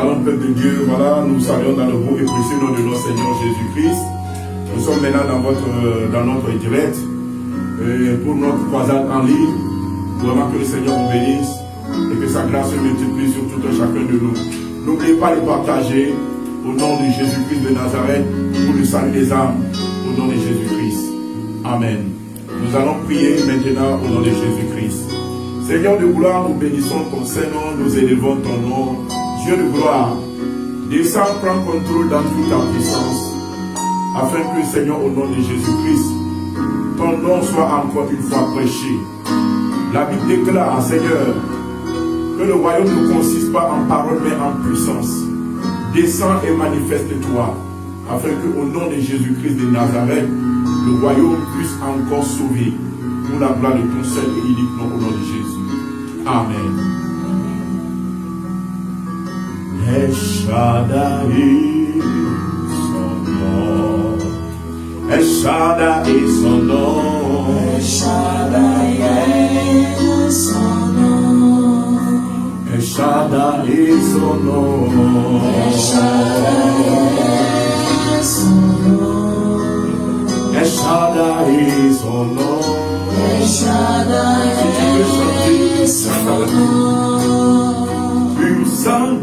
Shalom peuple de Dieu, voilà, nous saluons dans le beau et précieux nom de notre Seigneur Jésus-Christ. Nous sommes maintenant dans notre direct pour notre croisade en ligne. Vraiment que le Seigneur vous bénisse et que sa grâce se multiplie sur tout un chacun de nous. N'oubliez pas de partager au nom de Jésus-Christ de Nazareth pour le salut des âmes, au nom de Jésus-Christ. Amen. Nous allons prier maintenant au nom de Jésus-Christ. Seigneur de gloire, nous bénissons ton Saint-Nom, nous élevons ton nom. Dieu de gloire, descends, prends contrôle dans toute ta puissance, afin que, Seigneur, au nom de Jésus-Christ, ton nom soit encore une fois prêché. La Bible déclare, Seigneur, que le royaume ne consiste pas en parole, mais en puissance. Descends et manifeste-toi, afin que, au nom de Jésus-Christ de Nazareth, le royaume puisse encore sauver, pour la gloire de ton seul et unique nom, au nom de Jésus. Amen. El Shaddai, son nom. El Shaddai, son nom. El Shaddai, son nom. El Shaddai, son nom. El Shaddai, son nom. El Shaddai, son nom. El Shaddai, son nom. Puissant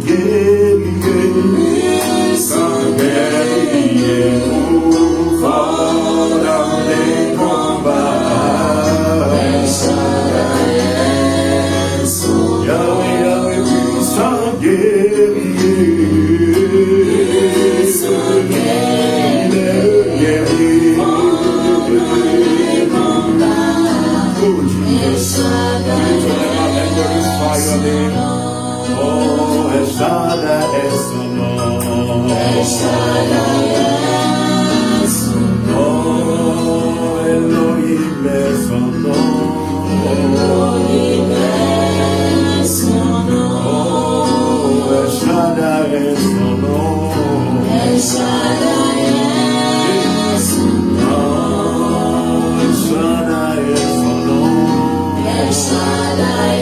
guerrier, fort dans les combats. El Shaddai, son nom. Yahweh, Yahweh, puissant guerrier, il est le guerrier. Oh Jesus, oh El Shaddai est son nom. El Shaddai, son nom. Oh Elohim est son nom. Elohim est son nom. Oh El Shaddai est son nom. El Shaddai est son nom. El Shaddai est son nom. El Shaddai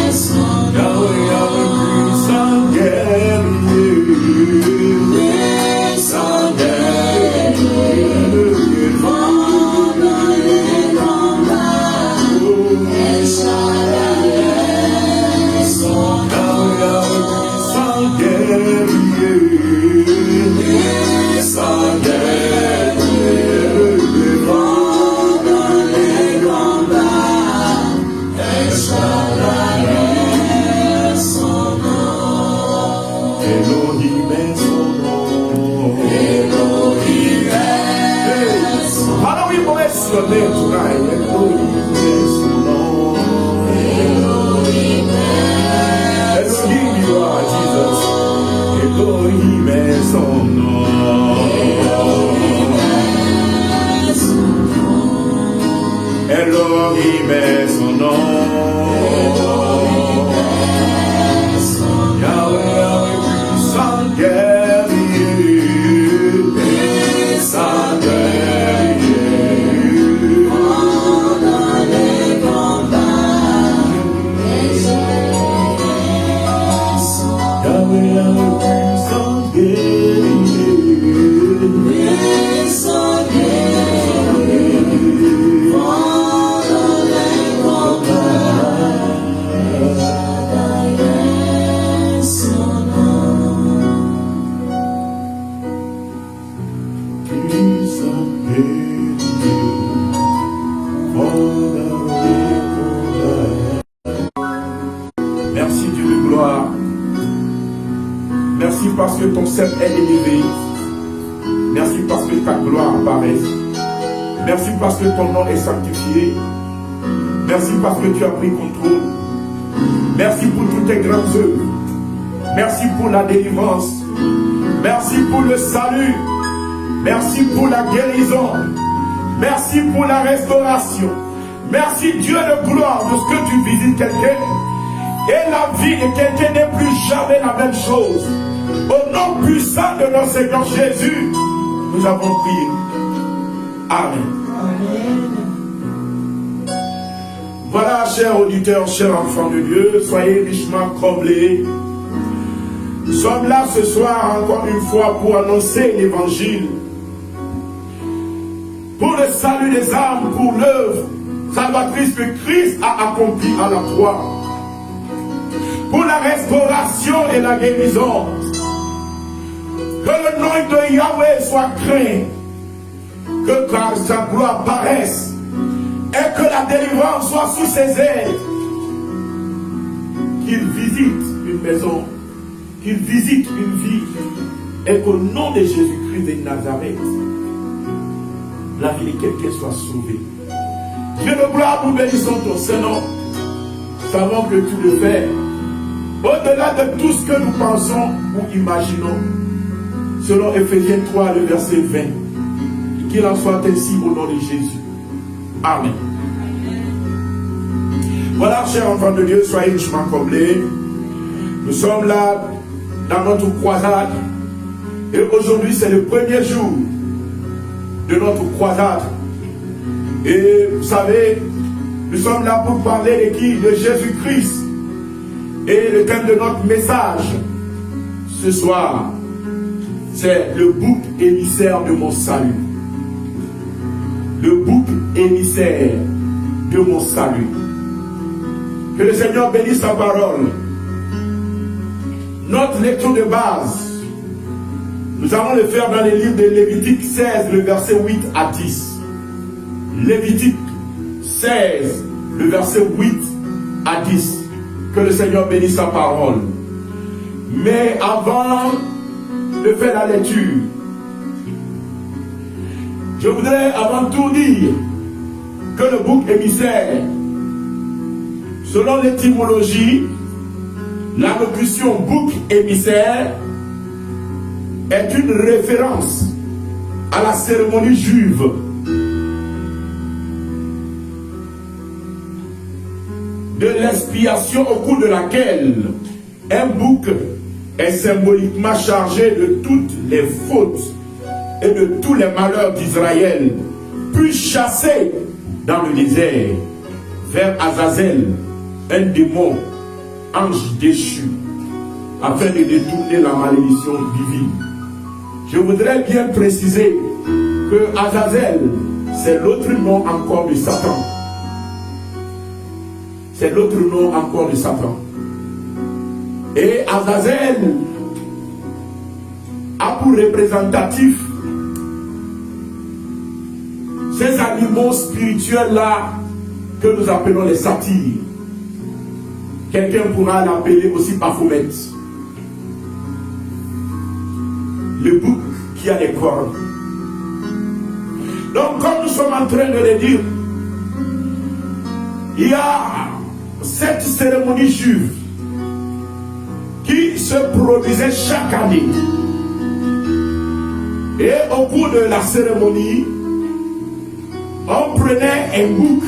est son nom. Yahweh, Yahweh, puissant guerrier, Puissant guerrier, fort dans les combats. El Shaddai est son nom. Yahweh, Yahweh, puissant guerrier, Puissant guerrier, fort dans les combats. El Shaddai est son nom. Elohim est son nom. Elohim est son nom. Father, we bless your name tonight. Elohim est son nom. Elohim est Elohim, you are Jesus. Elohim est son nom. Elohim est son nom. Yahweh, Yahweh, puissant guerrier, puissant guerrier. fort dans les combats. El Shaddai est son nom. Yahweh, Yahweh, puissant guerrier, Puissant guerrier, fort dans les combats. El Shaddai est son nom. puissant guerrier, fort dans les combats. Merci Dieu de gloire. Merci parce que ton sceptre est élevé. Merci parce que ta gloire apparaît. Merci parce que ton nom est sanctifié. Merci parce que tu as pris contrôle. Merci pour toutes tes grandes œuvres. Merci pour la délivrance. Merci pour le salut. Merci pour la guérison. Merci pour la restauration. Merci Dieu de gloire de ce que tu visites quelqu'un. Et la vie de quelqu'un n'est plus jamais la même chose. Au nom puissant de notre Seigneur Jésus, nous avons prié. Amen. Voilà, chers auditeurs, chers enfants de Dieu, soyez richement comblés Nous sommes là ce soir encore une fois pour annoncer l'évangile, pour le salut des âmes, pour l'œuvre salvatrice que Christ a accomplie à la croix, pour la restauration et la guérison. Que le nom de Yahweh soit craint, que sa gloire paraisse et que la délivrance soit sous ses ailes. Qu'il visite une maison, qu'il visite une vie, et qu'au nom de Jésus-Christ de Nazareth, la vie de quelqu'un soit sauvée. Dieu de gloire, nous bénissons ton Saint-Nom. Savons que tu le fais au-delà de tout ce que nous pensons ou imaginons. Selon Ephésiens 3, le verset 20. Qu'il en soit ainsi au nom de Jésus. Amen. Voilà, chers enfants de Dieu, soyez richement comblés. Nous sommes là dans notre croisade. Et aujourd'hui, c'est le premier jour de notre croisade. Et vous savez, nous sommes là pour parler de qui? De Jésus-Christ. Et le thème de notre message ce soir, c'est le bouc émissaire de mon salut. Le bouc émissaire de mon salut. Que le Seigneur bénisse sa parole. Notre lecture de base, nous allons le faire dans les livres de Lévitique 16, le verset 8 à 10. Lévitique 16, le verset 8 à 10. Que le Seigneur bénisse sa parole. Mais avant de faire la lecture, je voudrais avant tout dire que le bouc émissaire, selon l'étymologie, la locution bouc émissaire est une référence à la cérémonie juive de l'expiation au cours de laquelle un bouc est symboliquement chargé de toutes les fautes et de tous les malheurs d'Israël, puis chassé dans le désert vers Azazel, un démon, ange déchu, afin de détourner la malédiction divine. Je voudrais bien préciser que Azazel, c'est l'autre nom encore de Satan. C'est l'autre nom encore de Satan. Et Azazel a pour représentatif ces animaux spirituels-là que nous appelons les satyres. Quelqu'un pourra l'appeler aussi Baphomet. Le bouc qui a des cornes. Donc, comme nous sommes en train de le dire, il y a cette cérémonie juive qui se produisait chaque année. Et au cours de la cérémonie, on prenait un bouc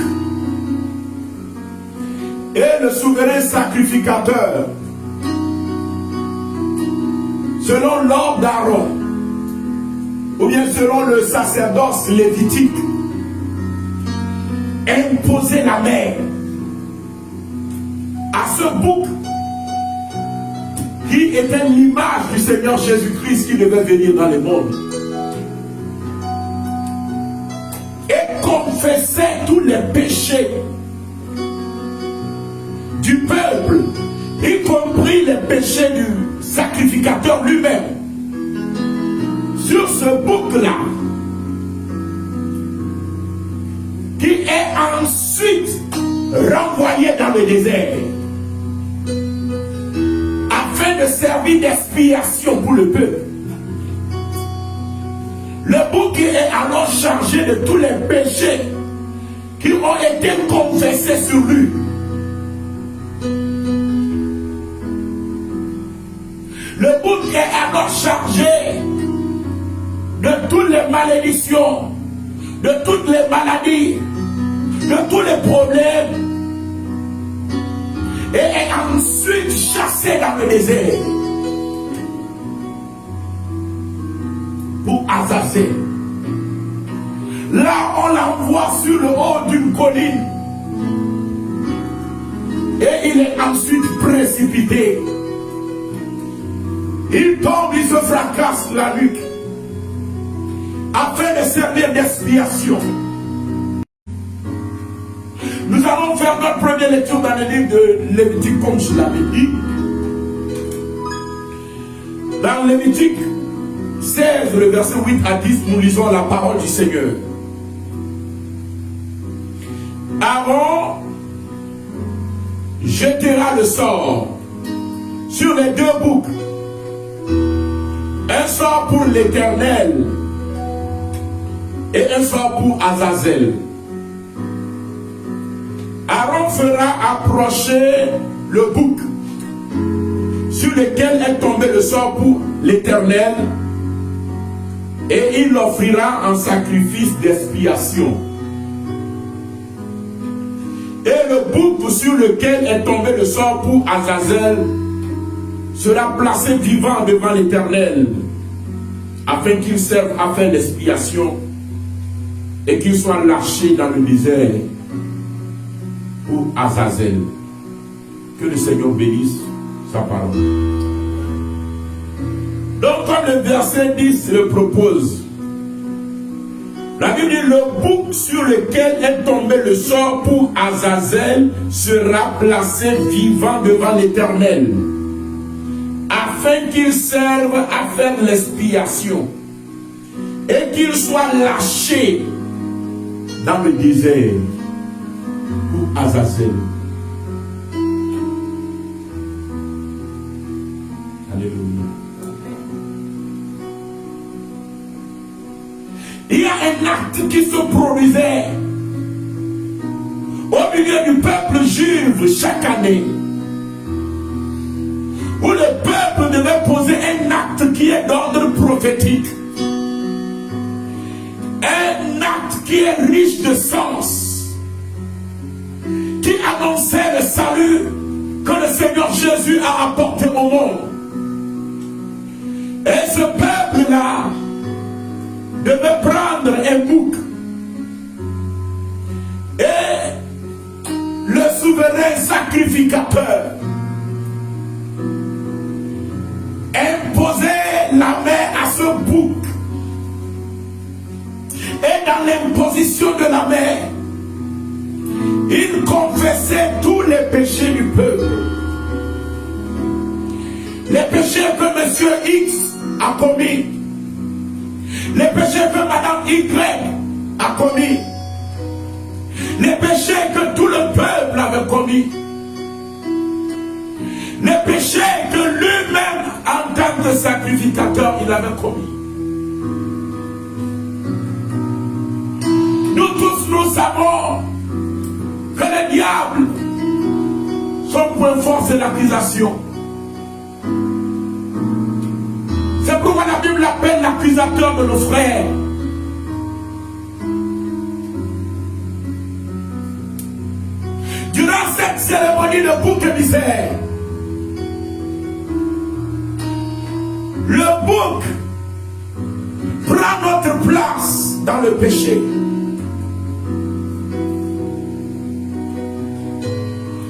et le souverain sacrificateur, selon l'ordre d'Aaron, ou bien selon le sacerdoce lévitique, imposait la main à ce bouc qui était l'image du Seigneur Jésus-Christ qui devait venir dans le monde, et confessait tous les péchés du peuple, y compris les péchés du sacrificateur lui-même. Sur ce bouc-là, qui est ensuite renvoyé dans le désert, afin de servir d'expiation pour le peuple. Le bouc est alors chargé de tous les péchés qui ont été confessés sur lui. Le bouc est alors chargé de toutes les malédictions, de toutes les maladies, de tous les problèmes, et est ensuite chassé dans le désert pour Azazel. Là, on l'envoie sur le haut d'une colline et il est ensuite précipité Il tombe, il se fracasse la nuque afin de servir d'expiation. Nous allons faire notre première lecture dans le livre de Lévitique, comme je l'avais dit. Dans Lévitique 16, le verset 8 à 10, nous lisons la parole du Seigneur. Aaron jettera le sort sur les deux boucs. Un sort pour l'Éternel et un sort pour Azazel. Aaron fera approcher le bouc sur lequel est tombé le sort pour l'Éternel et il l'offrira en sacrifice d'expiation. Et le bouc sur lequel est tombé le sort pour Azazel sera placé vivant devant l'Éternel afin qu'il serve à faire l'expiation et qu'il soit lâché dans le désert pour Azazel. Que le Seigneur bénisse sa parole. Donc comme le verset 10 le propose, la Bible dit le bouc sur lequel est tombé le sort pour Azazel sera placé vivant devant l'Éternel afin qu'il serve à faire l'expiation et qu'il soit lâché dans le désert pour Azazel. Alléluia. Il y a un acte qui se produisait au milieu du peuple juif chaque année, où le peuple devait poser un acte qui est d'ordre prophétique, un acte qui est riche de sens, qui annonçait le salut que le Seigneur Jésus a apporté au monde. Et ce peuple-là devait prendre un bouc et le souverain sacrificateur imposait la main à ce bouc, et dans l'imposition de la main il confessait tous les péchés du peuple, les péchés que monsieur X a commis, les péchés que madame Y a commis, les péchés que tout le peuple avait commis, les péchés que lui-même en tant que sacrificateur il avait commis. Nous tous nous savons que le diable, son point fort c'est l'accusation. C'est pourquoi la Bible l'appelle l'accusateur de nos frères. Durant cette cérémonie de bouc émissaire, le bouc prend notre place dans le péché.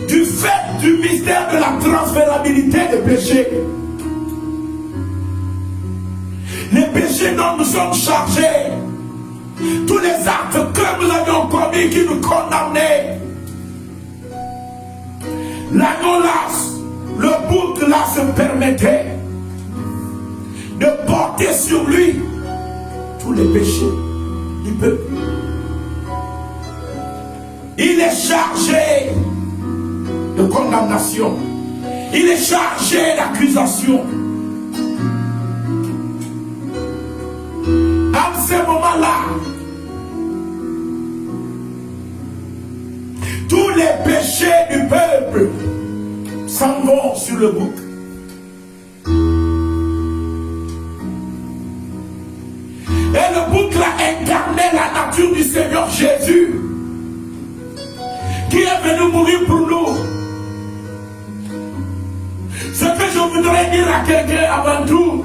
Du fait du mystère de la transférabilité des péchés, les péchés dont nous sommes chargés, tous les actes que nous avions commis qui nous condamnaient, l'agneau là, le bouc là se permettait de porter sur lui tous les péchés du peuple. Il est chargé de condamnation, il est chargé d'accusation. À ce moment-là, tous les péchés du peuple s'en vont sur le bouc. Et le bouc a incarné la nature du Seigneur Jésus, qui est venu mourir pour nous. Ce que je voudrais dire à quelqu'un avant tout,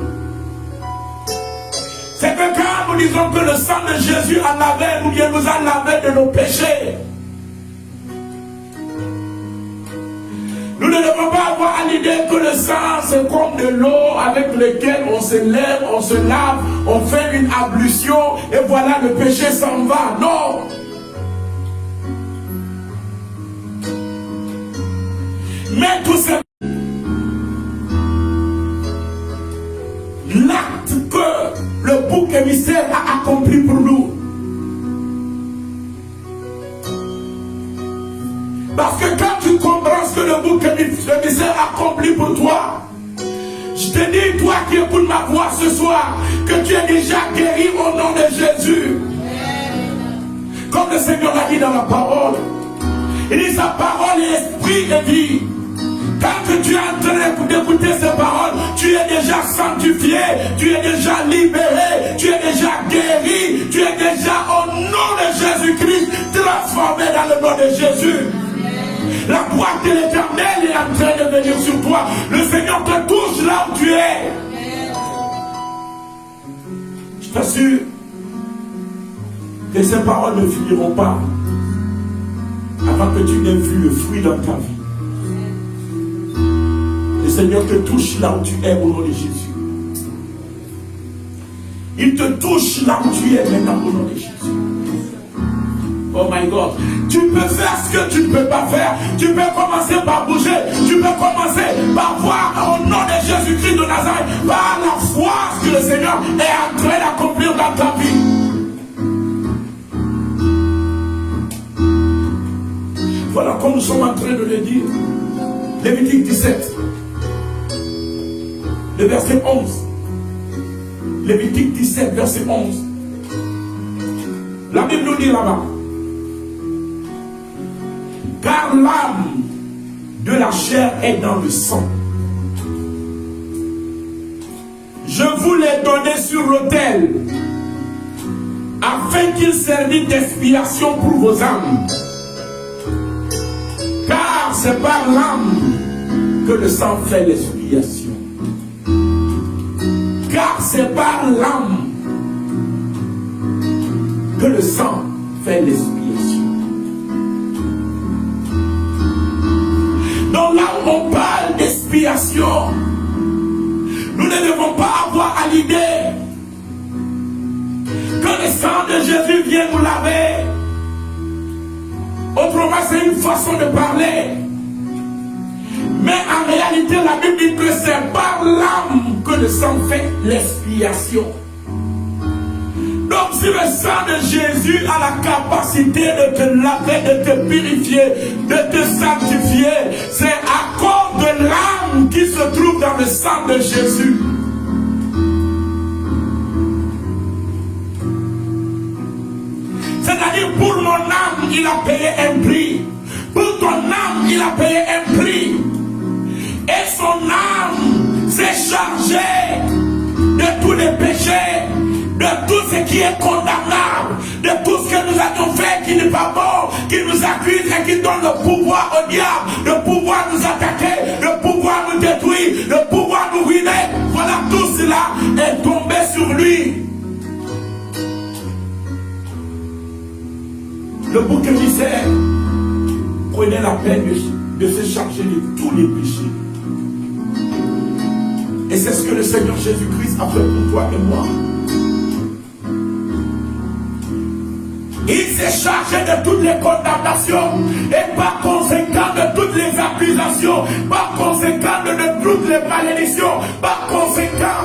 c'est que quand nous disons que le sang de Jésus a lavé, ou bien nous a lavé de nos péchés, nous ne devons pas avoir à l'idée que le sang, c'est comme de l'eau avec laquelle on se lève, on se lave, on fait une ablution, et voilà, le péché s'en va. Non. Mais tout simplement, l'acte que le bouc émissaire a accompli pour nous. Parce que quand tu comprends ce que le bouc émissaire a accompli pour toi, je te dis, toi qui écoutes ma voix ce soir, que tu es déjà guéri au nom de Jésus. Comme le Seigneur l'a dit dans la parole, il dit sa parole est esprit et vie. Quand tu es en train d'écouter ces paroles, tu es déjà sanctifié, tu es déjà libéré, tu es déjà guéri, tu es déjà au nom de Jésus-Christ transformé dans le nom de Jésus. La gloire de l'Éternel est en train de venir sur toi. Le Seigneur te touche là où tu es. Je t'assure que ces paroles ne finiront pas avant que tu n'aies vu le fruit dans ta vie. Le Seigneur te touche là où tu es au nom de Jésus. Il te touche là où tu es maintenant au nom de Jésus. Oh my God. Tu peux faire ce que tu ne peux pas faire. Tu peux commencer par bouger. Tu peux commencer par voir au nom de Jésus-Christ de Nazareth, par la foi que le Seigneur est en train d'accomplir dans ta vie. Voilà comme nous sommes en train de le dire. Lévitique 17. Le verset 11. Lévitique 17, verset 11. La Bible nous dit là-bas. Car l'âme de la chair est dans le sang. Je vous l'ai donné sur l'autel, afin qu'il servit d'expiation pour vos âmes. Car c'est par l'âme que le sang fait l'expiation. Car c'est par l'âme que le sang fait l'expiation. Donc là où on parle d'expiation, nous ne devons pas avoir à l'idée que le sang de Jésus vient nous laver. Autrement, c'est une façon de parler. Mais en réalité, la Bible dit que c'est par l'âme que le sang fait l'expiation. Donc si le sang de Jésus a la capacité de te laver, de te purifier, de te sanctifier, c'est à cause de l'âme qui se trouve dans le sang de Jésus. C'est-à-dire pour mon âme, il a payé un prix. Pour ton âme, il a payé un prix. Et son âme s'est chargée de tous les péchés, de tout ce qui est condamnable, de tout ce que nous avons fait qui n'est pas bon, qui nous accuse et qui donne le pouvoir au diable, le pouvoir nous attaquer, le pouvoir nous détruire, le pouvoir nous ruiner. Voilà, tout cela est tombé sur lui. Le bouc émissaire prenait la peine de se charger de tous les péchés. Et c'est ce que le Seigneur Jésus-Christ a fait pour toi et moi. Il s'est chargé de toutes les condamnations et par conséquent de toutes les accusations, par conséquent de toutes les malédictions, par conséquent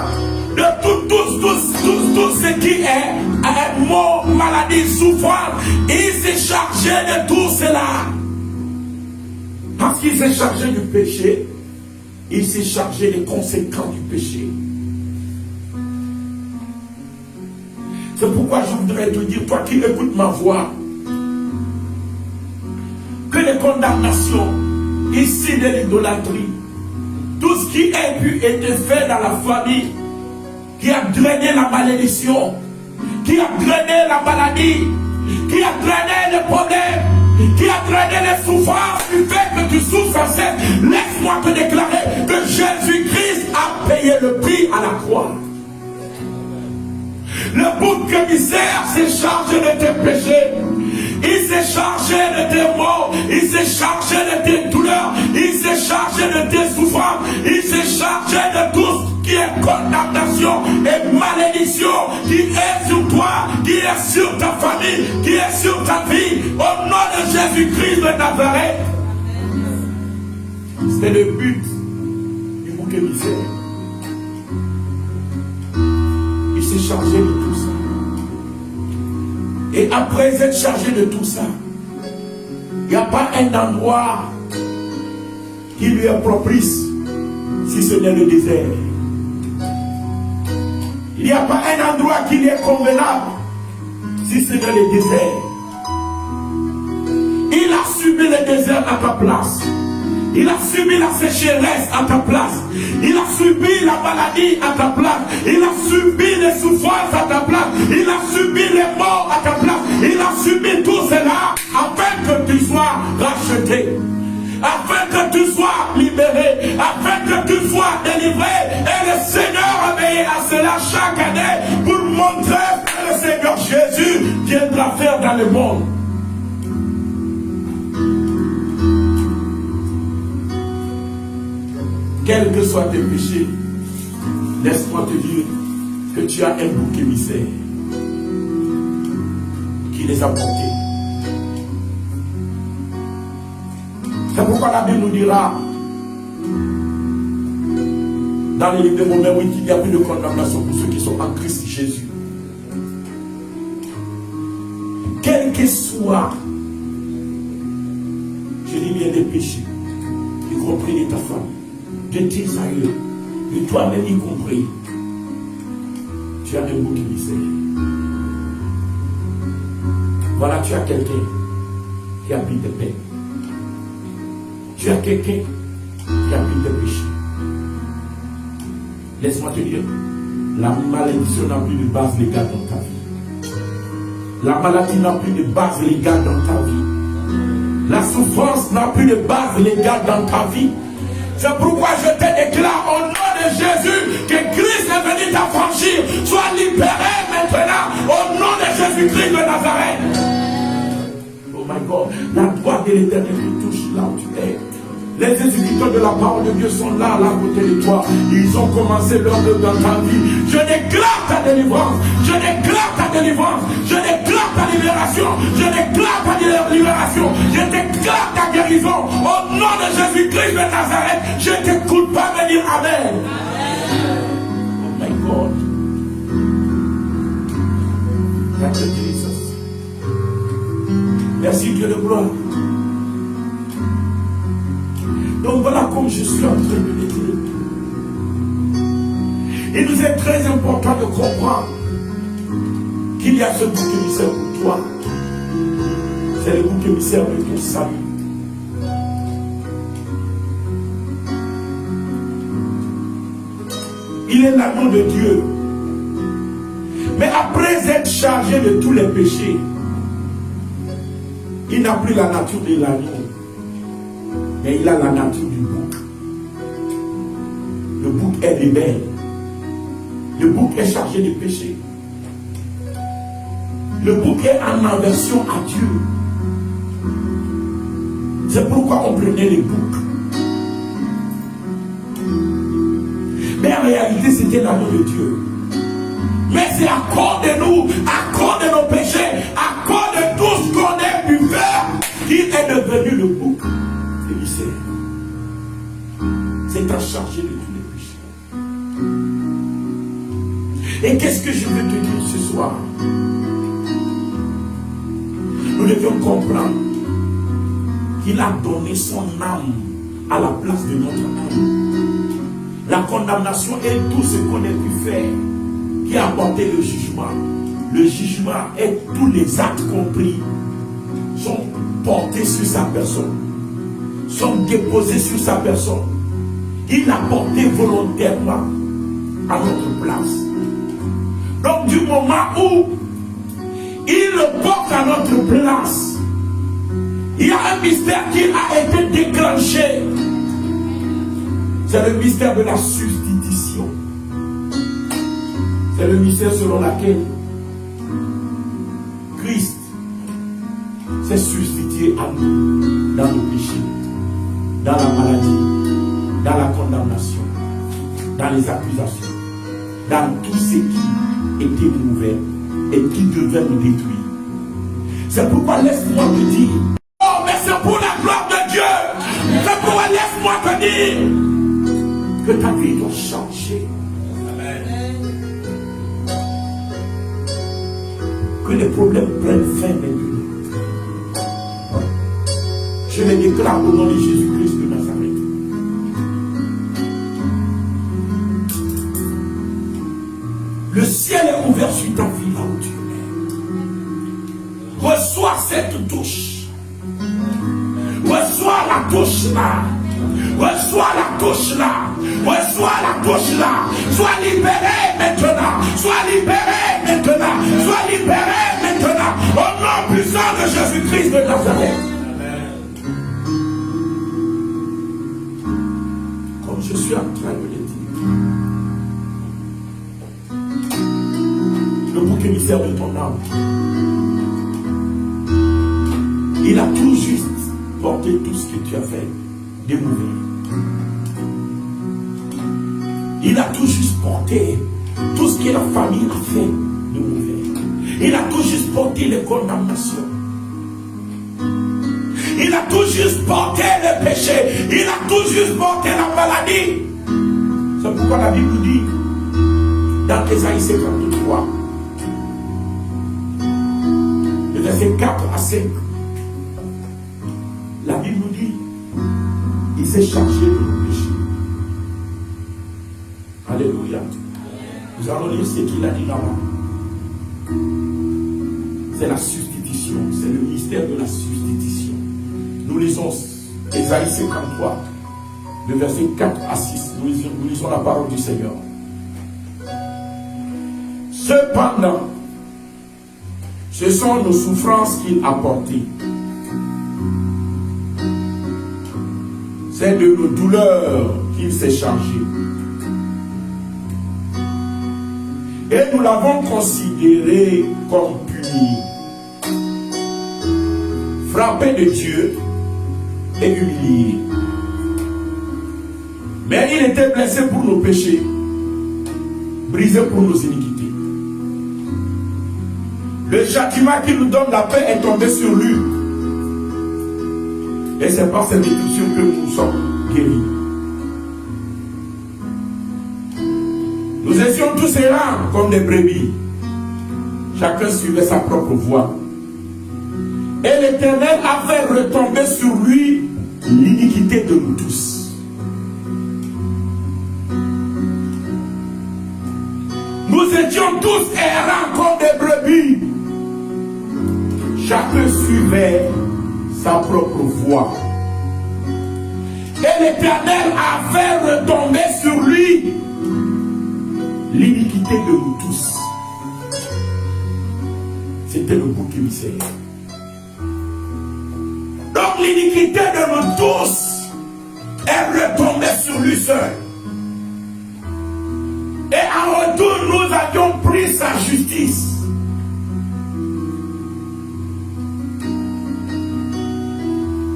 de tout ce qui est mort, maladie, souffrance. Il s'est chargé de tout cela. Parce qu'il s'est chargé du péché, il s'est chargé des conséquences du péché. C'est pourquoi je voudrais te dire, toi qui écoutes ma voix, que les condamnations ici de l'idolâtrie, tout ce qui a pu être fait dans la famille, qui a drainé la malédiction, qui a drainé la maladie, qui a drainé les problèmes, qui a drainé les souffrances du fait que tu souffres sans cesse, laisse-moi te déclarer que Jésus-Christ a payé le prix à la croix. Le bouc émissaire s'est chargé de tes péchés. Il s'est chargé de tes maux. Il s'est chargé de tes douleurs. Il s'est chargé chargé de tes souffrances. Il s'est chargé de tout ce qui est condamnation et malédiction, qui est sur toi, qui est sur ta famille, qui est sur ta vie. Au nom de Jésus-Christ de Nazareth. C'est le but du bouc émissaire. Il s'est chargé de tout ça. Et après être chargé de tout ça, il n'y a pas un endroit qui lui est propice si ce n'est le désert. Il n'y a pas un endroit qui lui est convenable si ce n'est le désert. Il a subi le désert à ta place. Il a subi la sécheresse à ta place. Il a subi la maladie à ta place. Il a subi les souffrances à ta place. Il a subi les morts à ta place. Il a subi tout cela afin que tu sois racheté, afin que tu sois libéré, afin que tu sois délivré. Et le Seigneur a veillé à cela chaque année pour montrer que le Seigneur Jésus viendra faire dans le monde. Quels que soient tes péchés, laisse-moi te dire que tu as un bouc émissaire qui les a portés. C'est pourquoi la Bible nous dira dans les livres de Romains, oui, qu'il n'y a plus de condamnation pour ceux qui sont en Christ Jésus. Quel que soit, je dis bien, des péchés, y compris de ta famille, de tes aïeux, de toi-même y compris, tu as un bouc émissaire. Voilà, tu as quelqu'un qui a pris tes peines. Tu as quelqu'un qui a pris tes péchés. Laisse-moi te dire, la malédiction n'a plus de base légale dans ta vie. La maladie n'a plus de base légale dans ta vie. La souffrance n'a plus de base légale dans ta vie. C'est pourquoi je te déclare au nom de Jésus que Christ est venu t'affranchir. Sois libéré maintenant au nom de Jésus-Christ de Nazareth. Oh my God, la droite de l'Éternel te touche là où tu es. Les exécuteurs de la parole de Dieu sont là, à côté de toi. Ils ont commencé leur œuvre dans ta vie. Je déclare ta délivrance. Je déclare ta délivrance. Je déclare ta libération. Je déclare ta libération. Je déclare ta guérison. Au nom de Jésus-Christ de Nazareth, je ne t'écoute pas me dire Amen. Oh my God. Merci Jesus. Merci Dieu de gloire. Donc voilà comme je suis en train de le dire. Il nous est très important de comprendre qu'il y a ce bouc émissaire pour toi. C'est le bouc émissaire de ton salut. Il est l'agneau de Dieu. Mais après être chargé de tous les péchés, il n'a plus la nature de l'agneau. Mais il a la nature du bouc. Le bouc est rebelle. Le bouc est chargé de péché. Le bouc est en aversion à Dieu. C'est pourquoi on prenait les boucs. Mais en réalité, c'était l'agneau de Dieu. Mais c'est à cause de nous, à cause de nos péchés, à cause de tout ce qu'on a pu faire, qu'il est devenu le bouc. C'est à charger de tous les péchés. Et qu'est-ce que je veux te dire ce soir? Nous devions comprendre qu'il a donné son âme à la place de notre âme. La condamnation est tout ce qu'on a pu faire qui a apporté le jugement. Le jugement et tous les actes compris sont portés sur sa personne, sont déposés sur sa personne. Il l'a porté volontairement à notre place. Donc du moment où il le porte à notre place, il y a un mystère qui a été déclenché. C'est le mystère de la substitution. C'est le mystère selon lequel Christ s'est substitué à nous dans nos péchés, dans la maladie, dans la condamnation, dans les accusations, dans tout ce qui était mauvais et qui devait nous détruire. C'est pourquoi laisse-moi te dire, oh mais c'est pour la gloire de Dieu. C'est pourquoi laisse-moi te dire que ta vie doit changer. Que les problèmes prennent fin maintenant. Je les déclare au nom de Jésus-Christ de Nazareth. Le ciel est ouvert sur ta vie là où tu es. Reçois cette touche. Reçois la touche là. Reçois la touche là. Reçois la touche là. Sois libéré maintenant. Sois libéré maintenant. Sois libéré maintenant. Au nom puissant de Jésus-Christ de Nazareth. Comme je suis en train de le dire. Le bouc émissaire de ton âme. Il a tout juste porté tout ce que tu as fait de mauvais. Il a tout juste porté tout ce que la famille a fait de mauvais. Il a tout juste porté les condamnations. Il a tout juste porté le péché. Il a tout juste porté la maladie. C'est pourquoi la Bible dit dans Ésaïe 53, le verset 4 à 5, la Bible nous dit, il s'est chargé de nos péchés. Alléluia. Nous allons lire ce qu'il a dit là-bas. C'est la substitution. C'est le mystère de la substitution. Nous lisons Ésaïe 53, le verset 4 à 6. Nous lisons la parole du Seigneur. Cependant, ce sont nos souffrances qu'il a portées. C'est de nos douleurs qu'il s'est chargé. Et nous l'avons considéré comme puni, frappé de Dieu et humilié. Mais il était blessé pour nos péchés, brisé pour nos iniquités. Le châtiment qui nous donne la paix est tombé sur lui. Et c'est par cette décision que nous sommes guéris. Nous étions tous errants comme des brebis. Chacun suivait sa propre voie. Et l'Éternel a fait retomber sur lui l'iniquité de nous tous. Nous étions tous errants comme des brebis. Chacun suivait sa propre voie. Et l'Éternel a fait retomber sur lui l'iniquité de nous tous. C'était le bouc émissaire. Donc l'iniquité de nous tous est retombée sur lui seul. Et en retour, nous avions pris sa justice.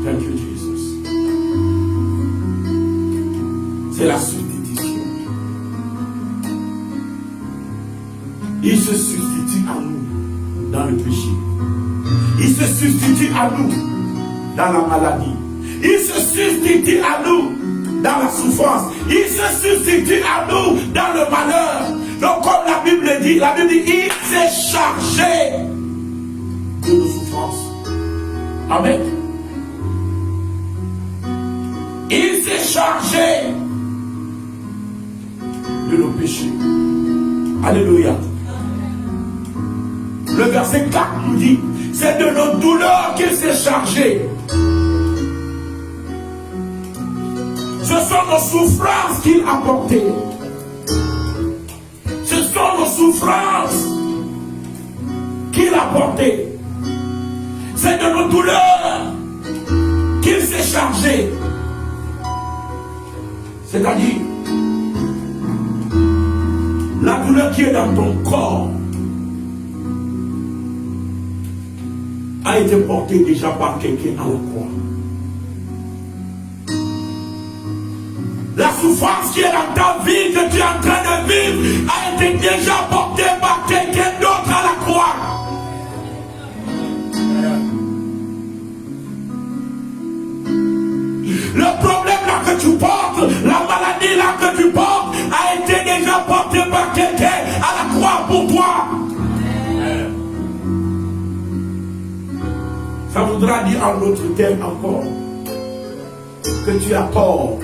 Thank you, Jesus. C'est la substitution. Il se substitue à nous dans le péché. Il se substitue à nous dans la maladie. Il se substitue à nous dans la souffrance. Il se substitue à nous dans le malheur. Donc comme la Bible dit, il s'est chargé de nos souffrances. Amen. Il s'est chargé de nos péchés. Alléluia. Le verset 4 nous dit, c'est de nos douleurs qu'il s'est chargé. Ce sont nos souffrances qu'il a portées. Ce sont nos souffrances qu'il a portées. C'est de nos douleurs qu'il s'est chargé. C'est-à-dire, la douleur qui est dans ton corps a été portée déjà par quelqu'un à la croix. La souffrance qui est dans ta vie, que tu es en train de vivre, a été déjà portée par quelqu'un d'autre à la croix. Le problème là que tu portes, la maladie là que tu portes, a été déjà portée par quelqu'un à la croix pour toi. Ça voudra dire en d'autres termes encore que tu as tort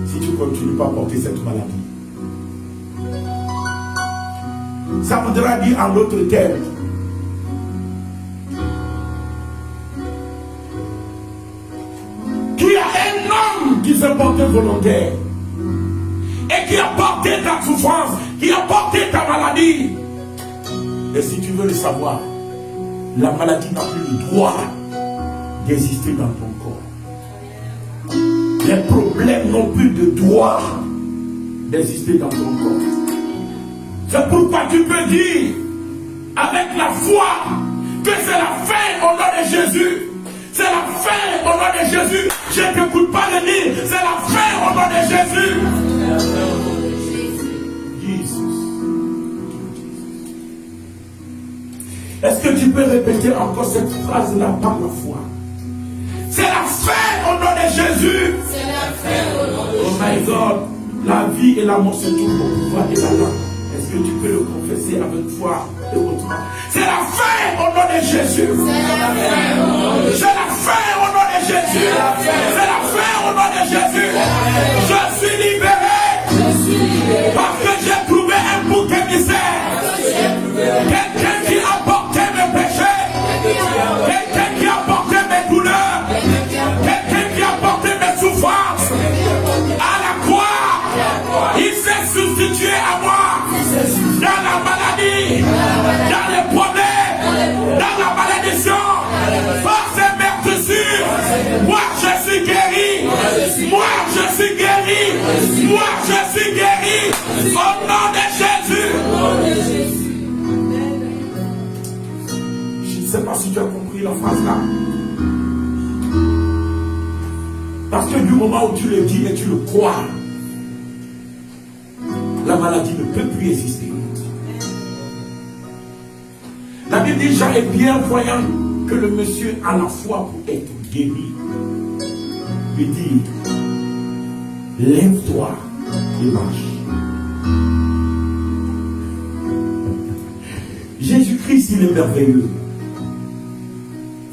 si tu continues pas à porter cette maladie. Ça voudra dire en d'autres termes qu'il y a un homme qui s'est porté volontaire et qui a porté ta souffrance, qui a porté ta maladie. Et si tu veux le savoir, la maladie n'a plus le droit d'exister dans ton corps. Les problèmes n'ont plus de droit d'exister dans ton corps. C'est pourquoi tu peux dire avec la foi que c'est la fin au nom de Jésus. C'est la fin au nom de Jésus. Je ne t'écoute pas le dire. C'est la fin au nom de Jésus. Est-ce que tu peux répéter encore cette phrase-là par la foi? C'est la fin au nom de Jésus. C'est la fin au nom de Jésus. Oh my God, la vie et la mort se trouvent au pouvoir de la langue. Est-ce que tu peux le confesser avec foi et hautement? C'est la fin au nom de Jésus. C'est la fin au nom de Jésus. C'est la fin au nom de Jésus. C'est la fin au nom de Jésus. Je suis libéré. Parce que j'ai trouvé un bouc émissaire. Quelqu'un qui a porté mes péchés. Quelqu'un qui a porté mes douleurs. Quelqu'un qui a porté mes souffrances. À la croix, il s'est substitué à moi. Dans la maladie, dans les problèmes, dans la malédiction, par ses meurtrissures, moi je suis guéri. Moi je suis guéri. Moi je suis guéri. Au nom de Jésus. Je ne sais pas si tu as compris la phrase là. Parce que du moment où tu le dis et tu le crois, la maladie ne peut plus exister. La Bible dit, Jean est bien voyant que le monsieur a la foi pour être guéri. Lui dit, lève-toi et marche. Jésus-Christ, il est merveilleux.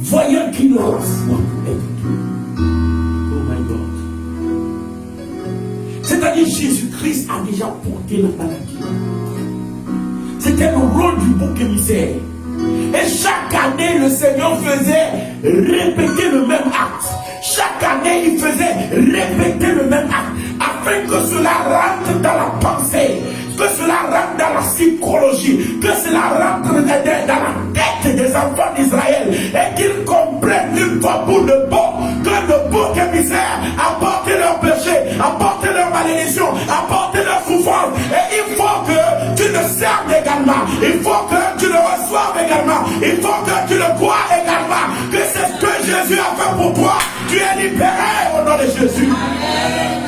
Voyant qu'il a la foi pour être guéri. Oh my God. C'est-à-dire Jésus-Christ a déjà porté la maladie. C'était le rôle du bouc émissaire. Et chaque année, le Seigneur faisait répéter le même acte. Chaque année, il faisait répéter le même acte. Afin que cela rentre dans la pensée, que cela rentre dans la psychologie, que cela rentre dans la tête des enfants d'Israël. Et qu'ils comprennent une fois pour de bon que le bouc émissaire a porté leur péché, a porté leur malédiction, a porté leur souffrance. Et il faut que tu le serves également. Il faut que tu le reçoives également. Il faut que tu le crois également. Que c'est ce que Jésus a fait pour toi. Tu es libéré au nom de Jésus. Amen.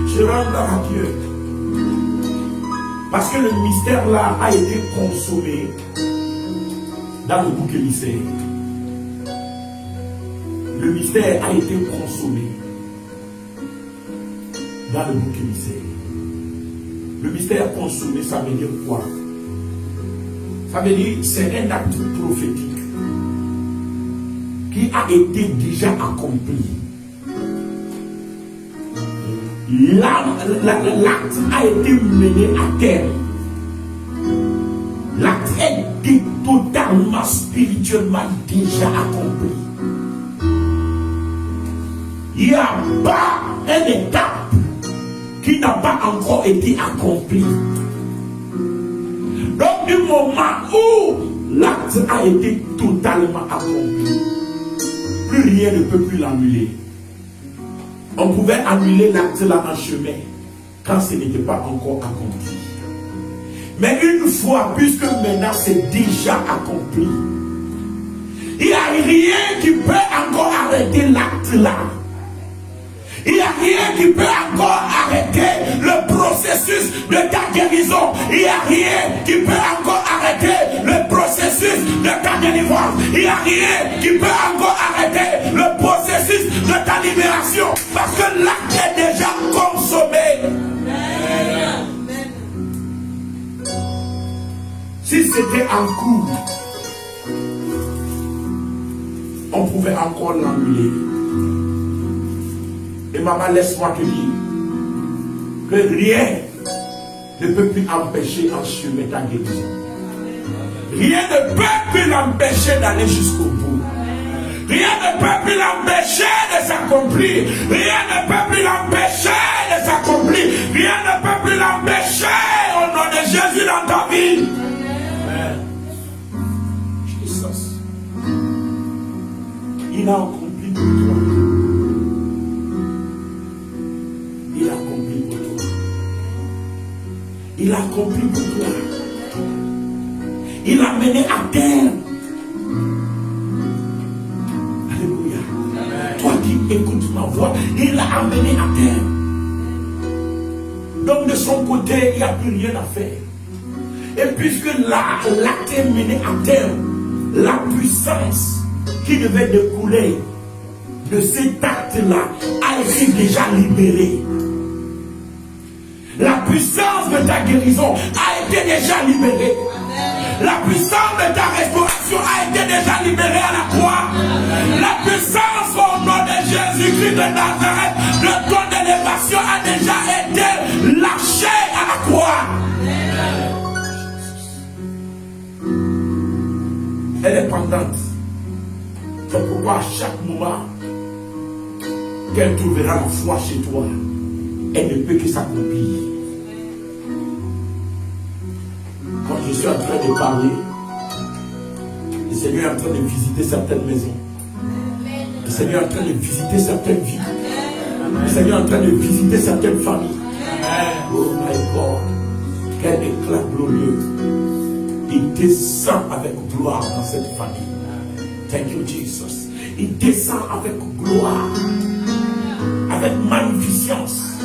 Je rends grâce à Dieu. Parce que le mystère là a été consommé dans le bouc émissaire. Le mystère a été consommé dans le bouc émissaire. Le mystère consommé, ça veut dire quoi? Ça veut dire c'est un acte prophétique qui a été déjà accompli. L'acte a été mené à terme. L'acte a été totalement spirituellement déjà accompli. Il n'y a pas une étape qui n'a pas encore été accomplie. Donc du moment où l'acte a été totalement accompli, plus rien ne peut plus l'annuler. On pouvait annuler l'acte là en chemin quand ce n'était pas encore accompli. Mais une fois, puisque maintenant c'est déjà accompli, il n'y a rien qui peut encore arrêter l'acte là. Il n'y a rien qui peut encore arrêter le processus de ta guérison. Il n'y a rien qui peut encore arrêter le processus de ta délivrance. Il n'y a rien qui peut encore arrêter le processus de ta libération. Parce que l'acte est déjà consommé. Si c'était en cours, on pouvait encore l'annuler. Et maman, laisse-moi te dire que rien ne peut plus empêcher en chemin ta guérison. Rien ne peut plus l'empêcher d'aller jusqu'au bout. Rien ne peut plus l'empêcher de s'accomplir. Rien ne peut plus l'empêcher de s'accomplir. Rien ne peut plus l'empêcher au nom de Jésus dans ta vie. Jesus. Il a accompli pour toi. Il a accompli pour toi. Il a accompli pour toi. Il a mené à terre. Alléluia. Toi qui écoutes ma voix, il l'a amené à terre. Donc de son côté, il n'y a plus rien à faire. Et puisque l'acte est mené à terre, la puissance qui devait découler de cet acte-là a été déjà libérée. La puissance de ta guérison a été déjà libérée. La puissance de ta restauration a été déjà libérée à la croix. La puissance au nom de Jésus-Christ de Nazareth de ton élévation a déjà été lâchée à la croix. Elle est pendante. C'est pourquoi à chaque moment qu'elle trouvera la foi chez toi, elle ne peut que s'accomplir. Quand je suis en train de parler, le Seigneur est en train de visiter certaines maisons. Le Seigneur est en train de visiter certaines vies. Le Seigneur est en train de visiter certaines familles. Oh my God, quel éclat glorieux. Il descend avec gloire dans cette famille. Thank you, Jesus. Il descend avec gloire, avec magnificence,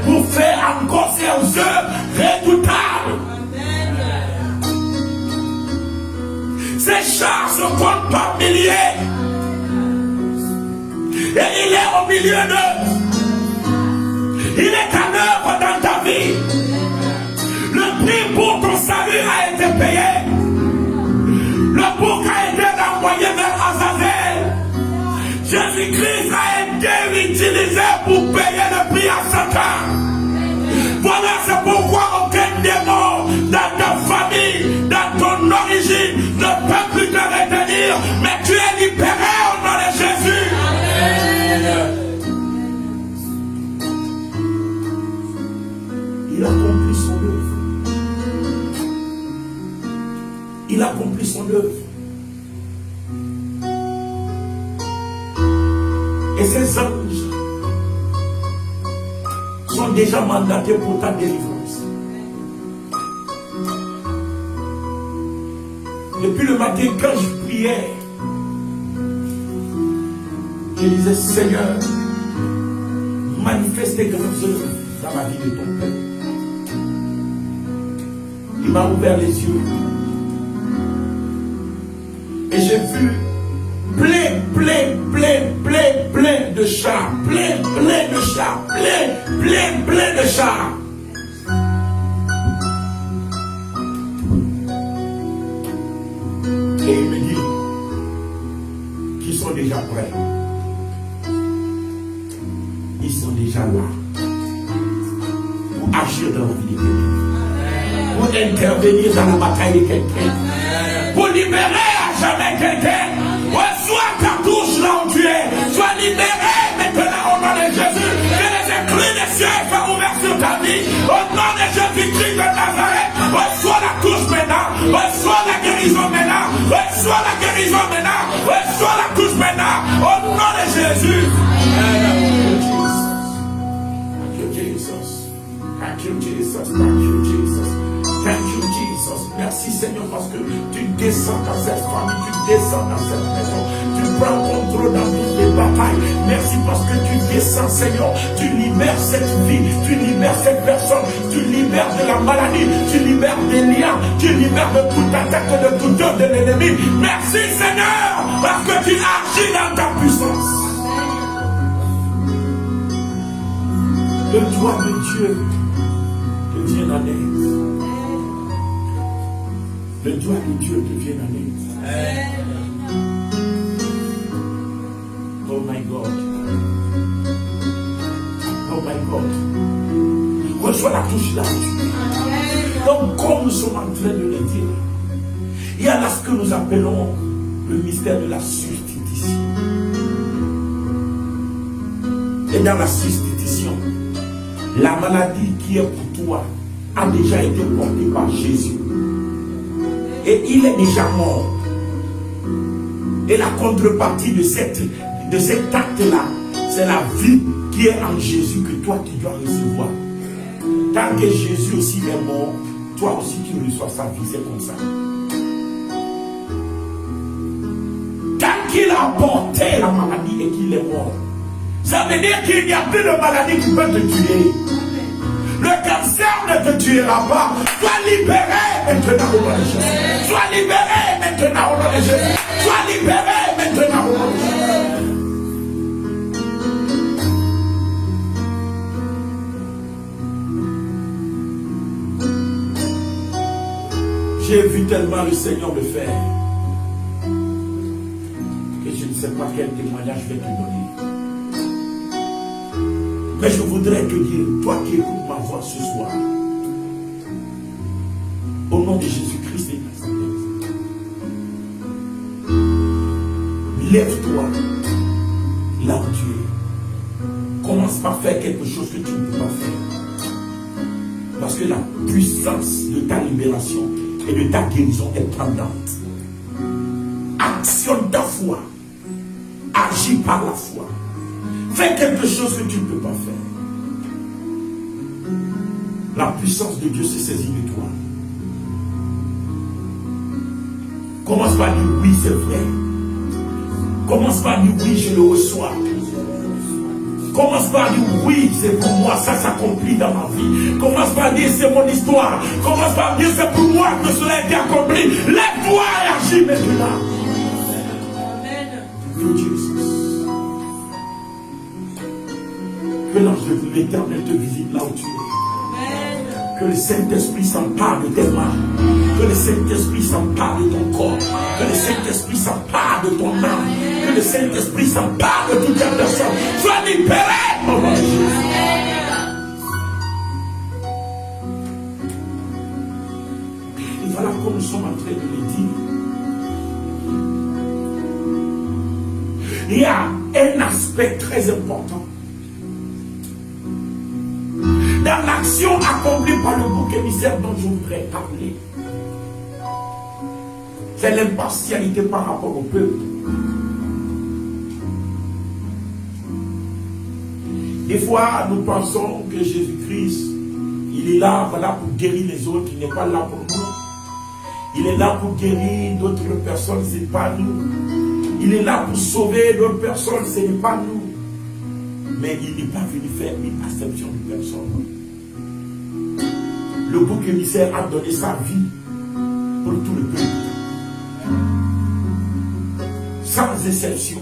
pour faire encore ses œuvres redoutables. Ces chars se comptent par milliers. Et il est au milieu d'eux. Il est à l'œuvre dans ta vie. Le prix pour ton salut a été payé. Le bouc a été envoyé vers Azazel. Jésus-Christ a été utilisé pour payer le prix à Satan. Voilà, c'est pourquoi aucun démon dans ta famille, dans ton origine, ne peut plus te retenir. Mais tu es libéré au nom de Jésus. Il accomplit son œuvre. Il accomplit son œuvre. Et ces anges sont déjà mandatés pour ta délivrance. Depuis le matin, quand je priais, je disais, Seigneur, manifeste tes grandes œuvres dans la vie de ton peuple. Il m'a ouvert les yeux. Et j'ai vu plein de chars, plein de chars, plein de chars. Et il me dit qu'ils sont déjà prêts. Ils sont déjà là pour agir dans la vie de quelqu'un, pour intervenir dans la bataille de quelqu'un, pour libérer à jamais quelqu'un. Reçois ta touche là où tu es. Sois libéré maintenant au nom de Jésus. Que les éclats des cieux soient ouverts sur ta vie. Au nom de Jésus-Christ de Nazareth. Reçois la touche maintenant. Reçois la guérison maintenant. Reçois la guérison maintenant. Reçois la touche maintenant. Au nom de Jésus. Thank you, Jesus. Thank you, Jesus. Thank you, Jesus. Thank you, Jesus. Merci Seigneur parce que tu descends dans cette famille, tu descends dans cette maison, tu prends contrôle dans toutes les batailles. Merci parce que tu descends, Seigneur, tu libères cette vie, tu libères cette personne, tu libères de la maladie, tu libères des liens, tu libères de toute attaque, de toute œuvre de l'ennemi. Merci, Seigneur, parce que tu agis dans ta puissance. Le doigt de Dieu te vient en aide. Le doigt de Dieu te vient en aide. Oh my God. Oh my God. Reçois la touche là. Donc, comme nous sommes en train de le dire, il y a là ce que nous appelons le mystère de la substitution. Et dans la substitution, la maladie qui est pour toi a déjà été portée par Jésus. Et il est déjà mort. Et la contrepartie de cet acte-là, c'est la vie qui est en Jésus que toi tu dois recevoir. Tant que Jésus aussi est mort, toi aussi tu reçois sa vie, c'est comme ça. Tant qu'il a porté la maladie et qu'il est mort, ça veut dire qu'il n'y a plus de maladie qui peut te tuer. Le cancer ne te tuera pas. Sois libéré maintenant au nom de Jésus. Sois libéré maintenant au nom de Jésus. Sois libéré maintenant au nom de Jésus. J'ai vu tellement le Seigneur me faire que je ne sais pas quel témoignage je vais te donner. Mais je voudrais te dire, toi qui écoutes ma voix ce soir, au nom de Jésus-Christ et de Nazareth, lève-toi là où tu es. Commence par faire quelque chose que tu ne peux pas faire. Parce que la puissance de ta libération et de ta guérison est pendante. Actionne ta foi. Agis par la foi. Fais quelque chose que tu ne peux pas faire. La puissance de Dieu se saisit de toi. Commence par dire oui, c'est vrai. Commence par dire oui, je le reçois. Commence par dire oui, c'est pour moi, ça s'accomplit dans ma vie. Commence par dire c'est mon histoire. Commence par dire c'est pour moi que cela a été accompli. Lève-toi et agis maintenant. Amen. Jésus. Que l'ange de l'Éternel te visite là où tu es. Amen. Que le Saint-Esprit s'empare de tes mains. Que le Saint-Esprit s'empare de ton corps. Que le Saint-Esprit s'empare de ton âme. Que le Saint-Esprit s'empare de toute ta personne. Sois libéré au nom de Jésus. Et voilà comme nous sommes en train de le dire. Il y a un aspect très important dans l'action accomplie par le bouc émissaire dont je voudrais parler. C'est l'impartialité par rapport au peuple. Des fois, nous pensons que Jésus-Christ, il est là, voilà, pour guérir les autres, il n'est pas là pour nous. Il est là pour guérir d'autres personnes, ce n'est pas nous. Il est là pour sauver d'autres personnes, ce n'est pas nous. Mais il n'est pas venu faire une acception de personne. Le bouc émissaire a donné sa vie pour tout le peuple. Sans exception.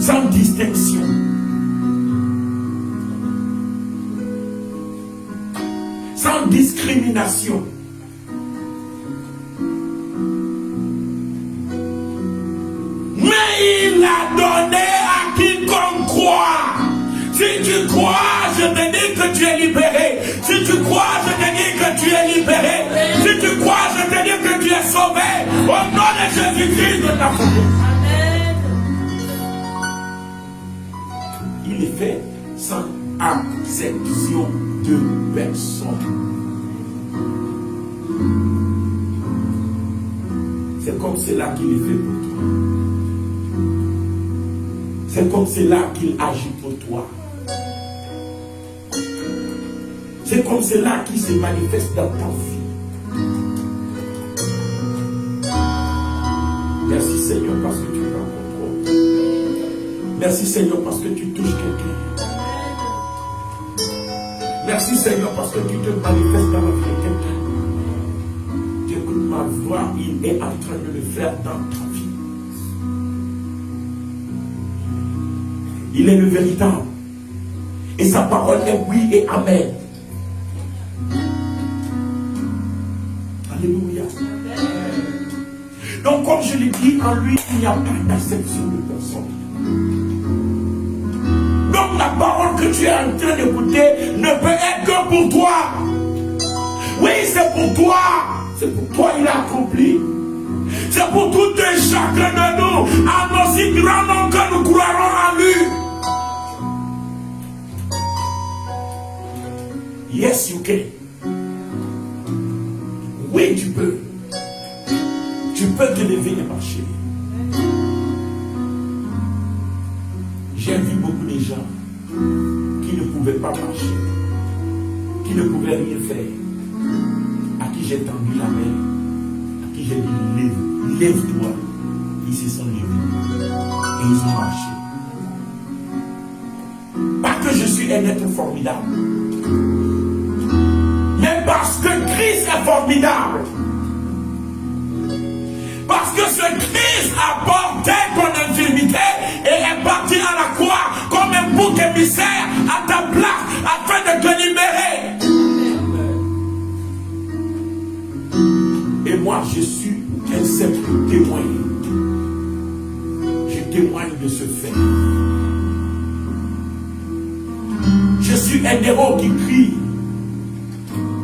Sans distinction. Sans discrimination. Mais il a donné à quiconque croit. Si tu crois, je te dis que tu es libéré. Si tu crois, je te dis que tu es libéré. Si tu crois, je te dis que tu es sauvé. Au nom de Jésus-Christ de Nazareth. Il est fait sans acception de personne. C'est comme cela qu'il est fait pour toi. C'est comme cela qu'il agit pour toi. C'est comme cela qu'il se manifeste dans ta vie. Merci Seigneur parce que tu es en contrôle. Merci Seigneur parce que tu touches quelqu'un. Merci Seigneur parce que tu te manifestes dans la vie de quelqu'un. Tu écoutes ma voix, il est en train de le faire dans ta vie. Il est le véritable. Et sa parole est oui et amen. Alléluia. Donc comme je l'ai dit, en lui, il n'y a pas d'acception de personne. Donc la parole que tu es en train d'écouter ne peut être que pour toi. Oui, c'est pour toi. C'est pour toi il a accompli. C'est pour tout un chacun de nous, en aussi grand nombre que nous croirons en lui. Yes, you can. Oui, tu peux. Tu peux te lever et marcher. J'ai vu beaucoup de gens qui ne pouvaient pas marcher, qui ne pouvaient rien faire, à qui j'ai tendu la main, à qui j'ai dit lève-toi. Ils se sont levés et ils ont marché. Pas que je suis un être formidable, mais parce que Christ est formidable. Parce que ce Christ a porté ton infirmité et est parti à la croix comme un bouc émissaire à ta place afin de te libérer. Et moi, je suis un simple témoin. Je témoigne de ce fait. Je suis un héros qui crie,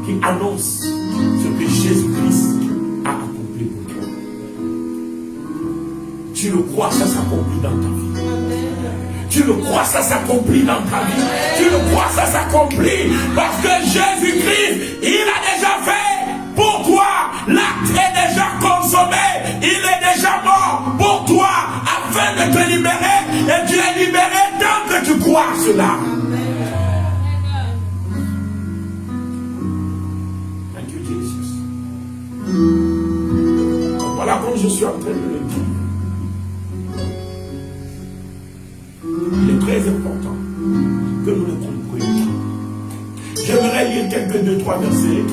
qui annonce ce que Jésus-Christ a accompli pour toi. Tu le crois, ça s'accomplit dans ta vie. Tu le crois, ça s'accomplit dans ta vie. Tu le crois, ça s'accomplit parce que Jésus-Christ, il a déjà fait pour toi. L'acte est déjà consommé. Il est déjà mort pour toi afin de te libérer. Et tu es libéré tant que tu crois cela. Thank you, Jesus. Donc voilà comme je suis en train de le dire. Il est très important que nous le comprenions. J'aimerais lire quelques 2-3 versets.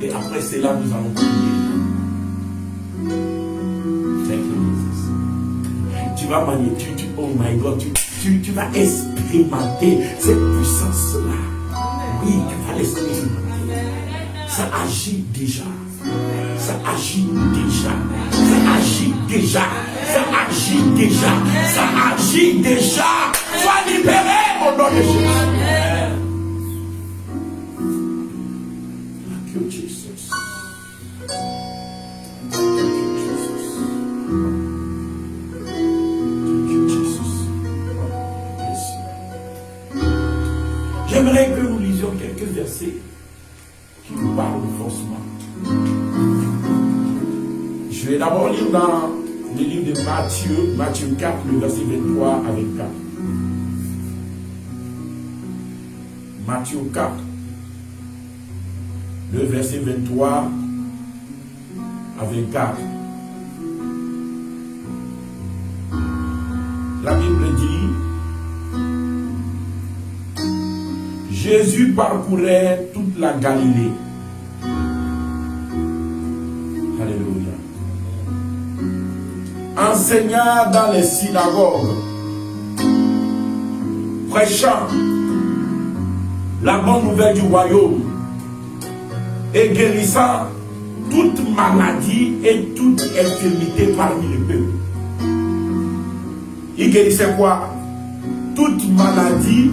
Et après cela, nous allons prier. Thank you, Jesus. Tu vas magnétiser, oh my God, tu vas expérimenter cette puissance-là. Oui, tu vas l'expérimenter. Ça agit déjà. Ça agit déjà. Ça agit déjà. Ça agit déjà. Ça agit déjà. Sois libéré au nom de Jésus. Thank you, Jesus. Thank you, Jesus. Thank you, Jesus. Yes. J'aimerais que nous lisions quelques versets qui nous parlent forcément. Je vais d'abord lire dans le livre de Matthieu 4, le verset 23 à 24. Matthieu 4, le verset 23 à 24. La Bible dit: Jésus parcourait toute la Galilée. Alléluia. Enseignant dans les synagogues, prêchant la bonne nouvelle du royaume et guérissant toute maladie et toute infirmité parmi le peuple. Il guérissait quoi? Toute maladie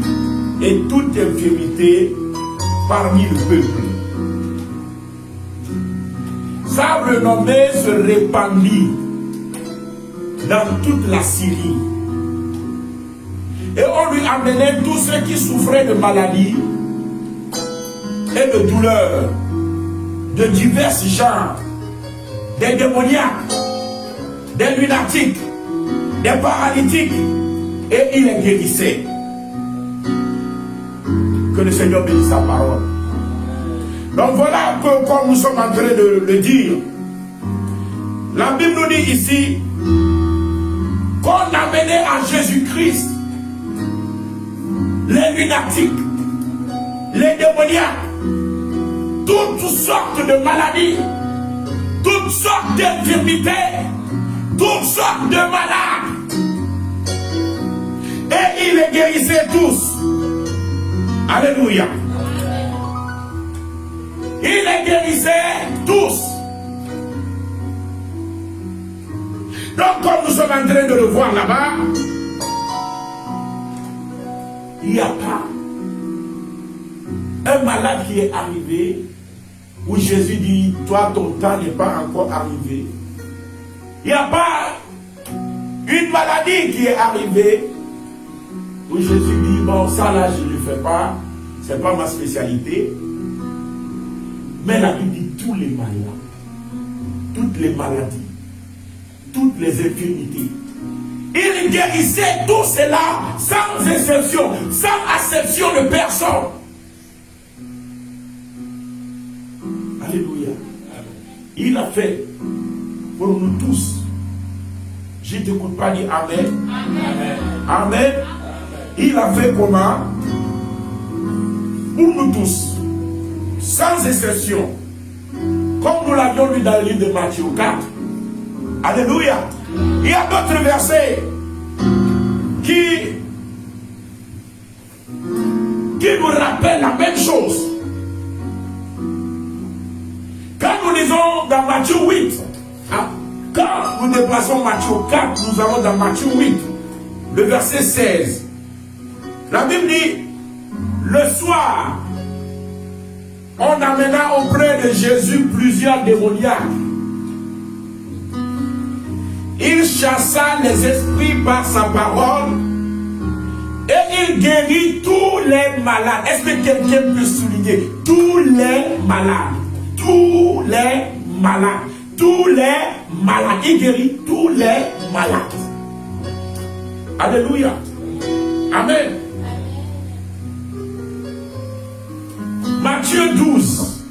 et toute infirmité parmi le peuple. Sa renommée se répandit dans toute la Syrie. Et on lui amenait tous ceux qui souffraient de maladies et de douleurs, de divers genres, des démoniaques, des lunatiques, des paralytiques, et il les guérissait. Que le Seigneur bénisse sa parole. Donc voilà que, comme nous sommes en train de le dire, la Bible nous dit ici qu'on a à Jésus-Christ, les lunatiques, les démoniaques, toutes sortes de maladies, toutes sortes d'infirmités, toutes sortes de malades. Et il les guérissait tous. Alléluia. Il les guérissait tous. Donc, comme nous sommes en train de le voir là-bas, il n'y a pas un malade qui est arrivé où Jésus dit, toi, ton temps n'est pas encore arrivé. Il n'y a pas une maladie qui est arrivée où Jésus dit, bon, ça là, je ne le fais pas, ce n'est pas ma spécialité. Mais la Bible dit tous les malades, toutes les maladies, toutes les infirmités. Il guérissait tout cela sans exception, sans acception de personne. Alléluia. Il a fait pour nous tous. Je ne t'écoute pas dire Amen. Amen. Amen. Il a fait comment? Pour nous tous, sans exception. Comme nous l'avions lu dans le livre de Matthieu 4. Alléluia. Il y a d'autres versets qui nous rappellent la même chose. Quand nous lisons dans Matthieu 8, quand nous dépassons Matthieu 4, nous allons dans Matthieu 8, le verset 16. La Bible dit, le soir, on amena auprès de Jésus plusieurs démoniaques. Il chassa les esprits par sa parole et il guérit tous les malades. Est-ce que quelqu'un peut souligner? Tous les malades. Tous les malades. Tous les malades. Il guérit tous les malades. Alléluia. Amen. Matthieu 12.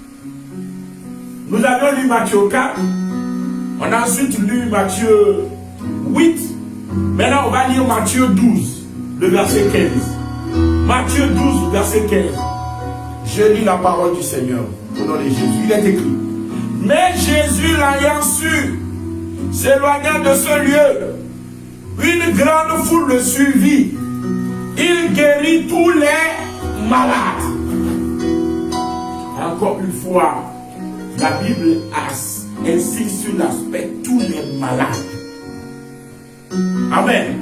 Nous avons lu Matthieu 4. On a ensuite lu Matthieu 8. Maintenant, on va lire Matthieu 12, le verset 15. Matthieu 12, verset 15. Je lis la parole du Seigneur au nom de Jésus. Il est écrit. Mais Jésus, l'ayant su, s'éloigna de ce lieu. Une grande foule le suivit. Il guérit tous les malades. Encore une fois, la Bible insiste sur l'aspect tous les malades. Amen.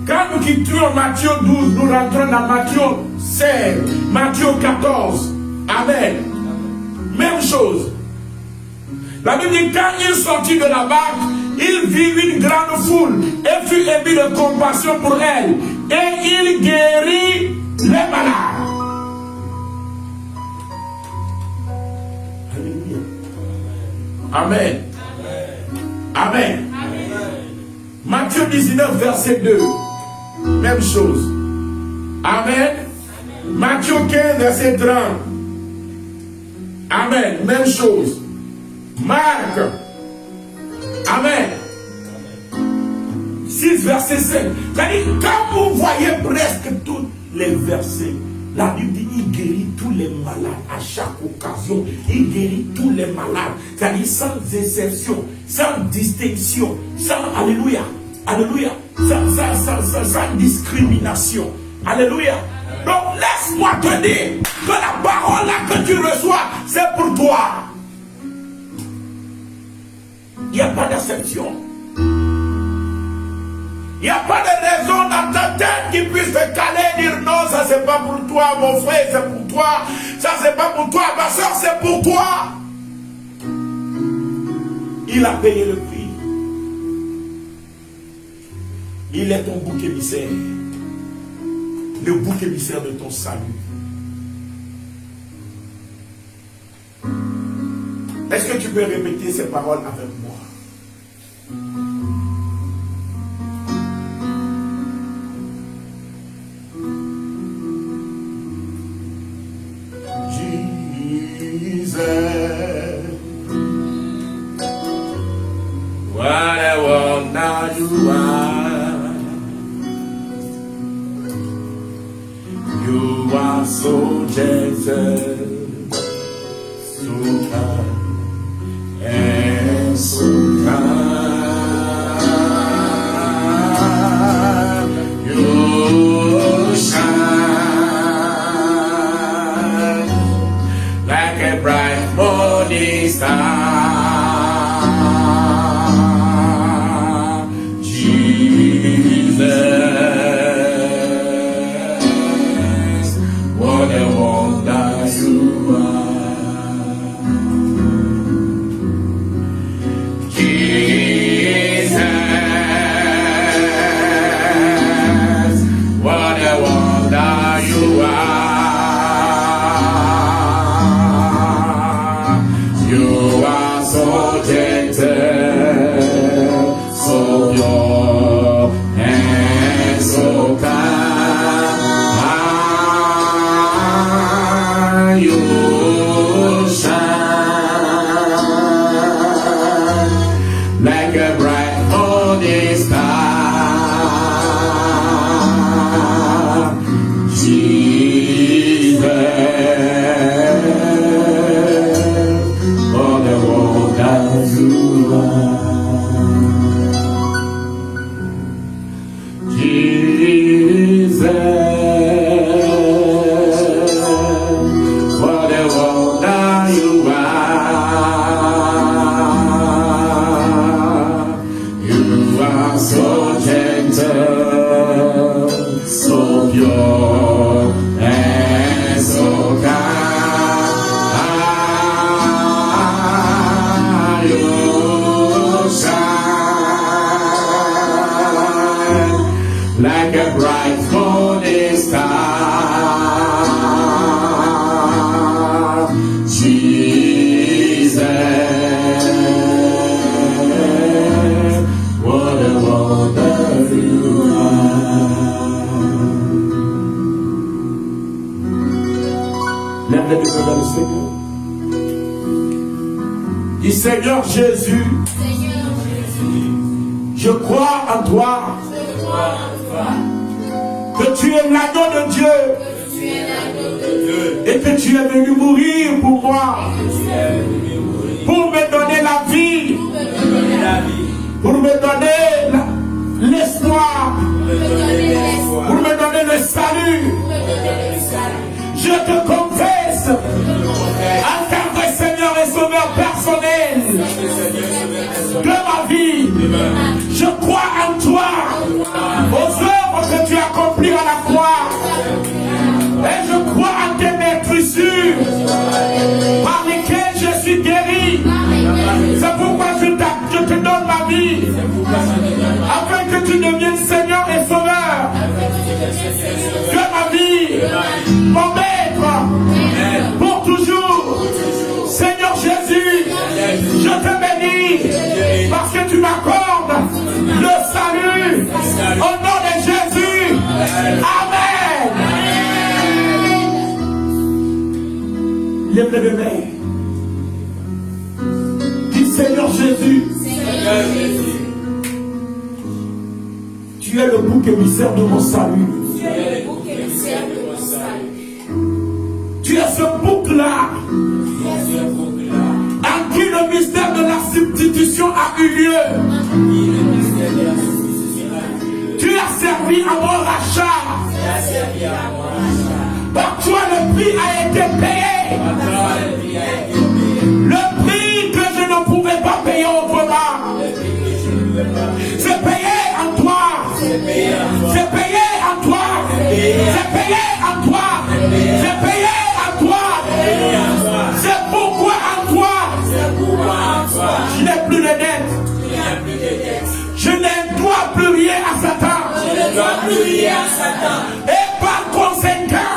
Quand nous quittons Matthieu 12, nous rentrons dans Matthieu 16, Matthieu 14. Amen. Même chose. La Bible dit, quand il sortit de la barque, il vit une grande foule et fut ému de compassion pour elle. Et il guérit les malades. Amen. Amen. Matthieu 19, verset 2. Même chose. Amen. Matthieu 15, verset 30. Amen. Même chose. Marc. Amen. 6, verset 5. C'est-à-dire, quand vous voyez presque tous les versets, la Bible dit, il guérit tous les malades à chaque occasion. Il guérit tous les malades. C'est-à-dire sans exception, sans distinction, sans, alléluia, alléluia, sans discrimination. Alléluia. Donc laisse-moi te dire que la parole là que tu reçois, c'est pour toi. Il n'y a pas d'exception. Il n'y a pas de raison dans ta tête qui puisse te caler et dire non, ça c'est pas pour toi, mon frère, c'est pour toi. Ça c'est pas pour toi, ma soeur, c'est pour toi. Il a payé le prix. Il est ton bouc émissaire. Le bouc émissaire de ton salut. Est-ce que tu peux répéter ces paroles avec moi? What I want now you are. so gentle, so kind, and so kind. You shine like a bright morning star, Jesus. What a wonder you are, Jesus. What a wonder you are. You are so gentle, so pure, and so kind. You shine like a bright morning star, Jesus. Oh, the world that you are, Jesus. What a wonder you are. You are so gentle, so pure, and so kind. You shine like a bright morning star, Jesus. What a wonder you are. Lève les mains vers le Seigneur. Dis Seigneur Jésus, je crois en toi, que tu es l'agneau de Dieu et que tu es venu mourir pour moi, pour me donner la vie, pour me donner l'espoir, pour me donner le salut. Je te confesse en tant que Seigneur et Sauveur personnel de ma vie. Je crois en toi, aux œuvres que tu accomplis à la croix. Et je crois en tes meurtrissures par lesquelles je suis guéri. C'est pourquoi je te donne ma vie, afin que tu deviennes Seigneur et Sauveur de ma vie, mon maître, pour toujours. Seigneur Jésus, je te bénis parce que tu m'accordes le salut au nom de Jésus. Amen. Lève les mains. Dis Seigneur Jésus, tu es le bouc émissaire de mon salut. Tu es ce bouc-là en qui le mystère de la substitution a eu lieu. Tu as servi à mon rachat. Par toi le prix a été payé. Le prix que je ne pouvais pas payer autrement. C'est payé en toi. C'est payé en toi. C'est payé en toi. C'est payé en toi. C'est pourquoi en toi je n'ai plus de dettes. Je ne dois plus rien à Satan. Et par conséquent,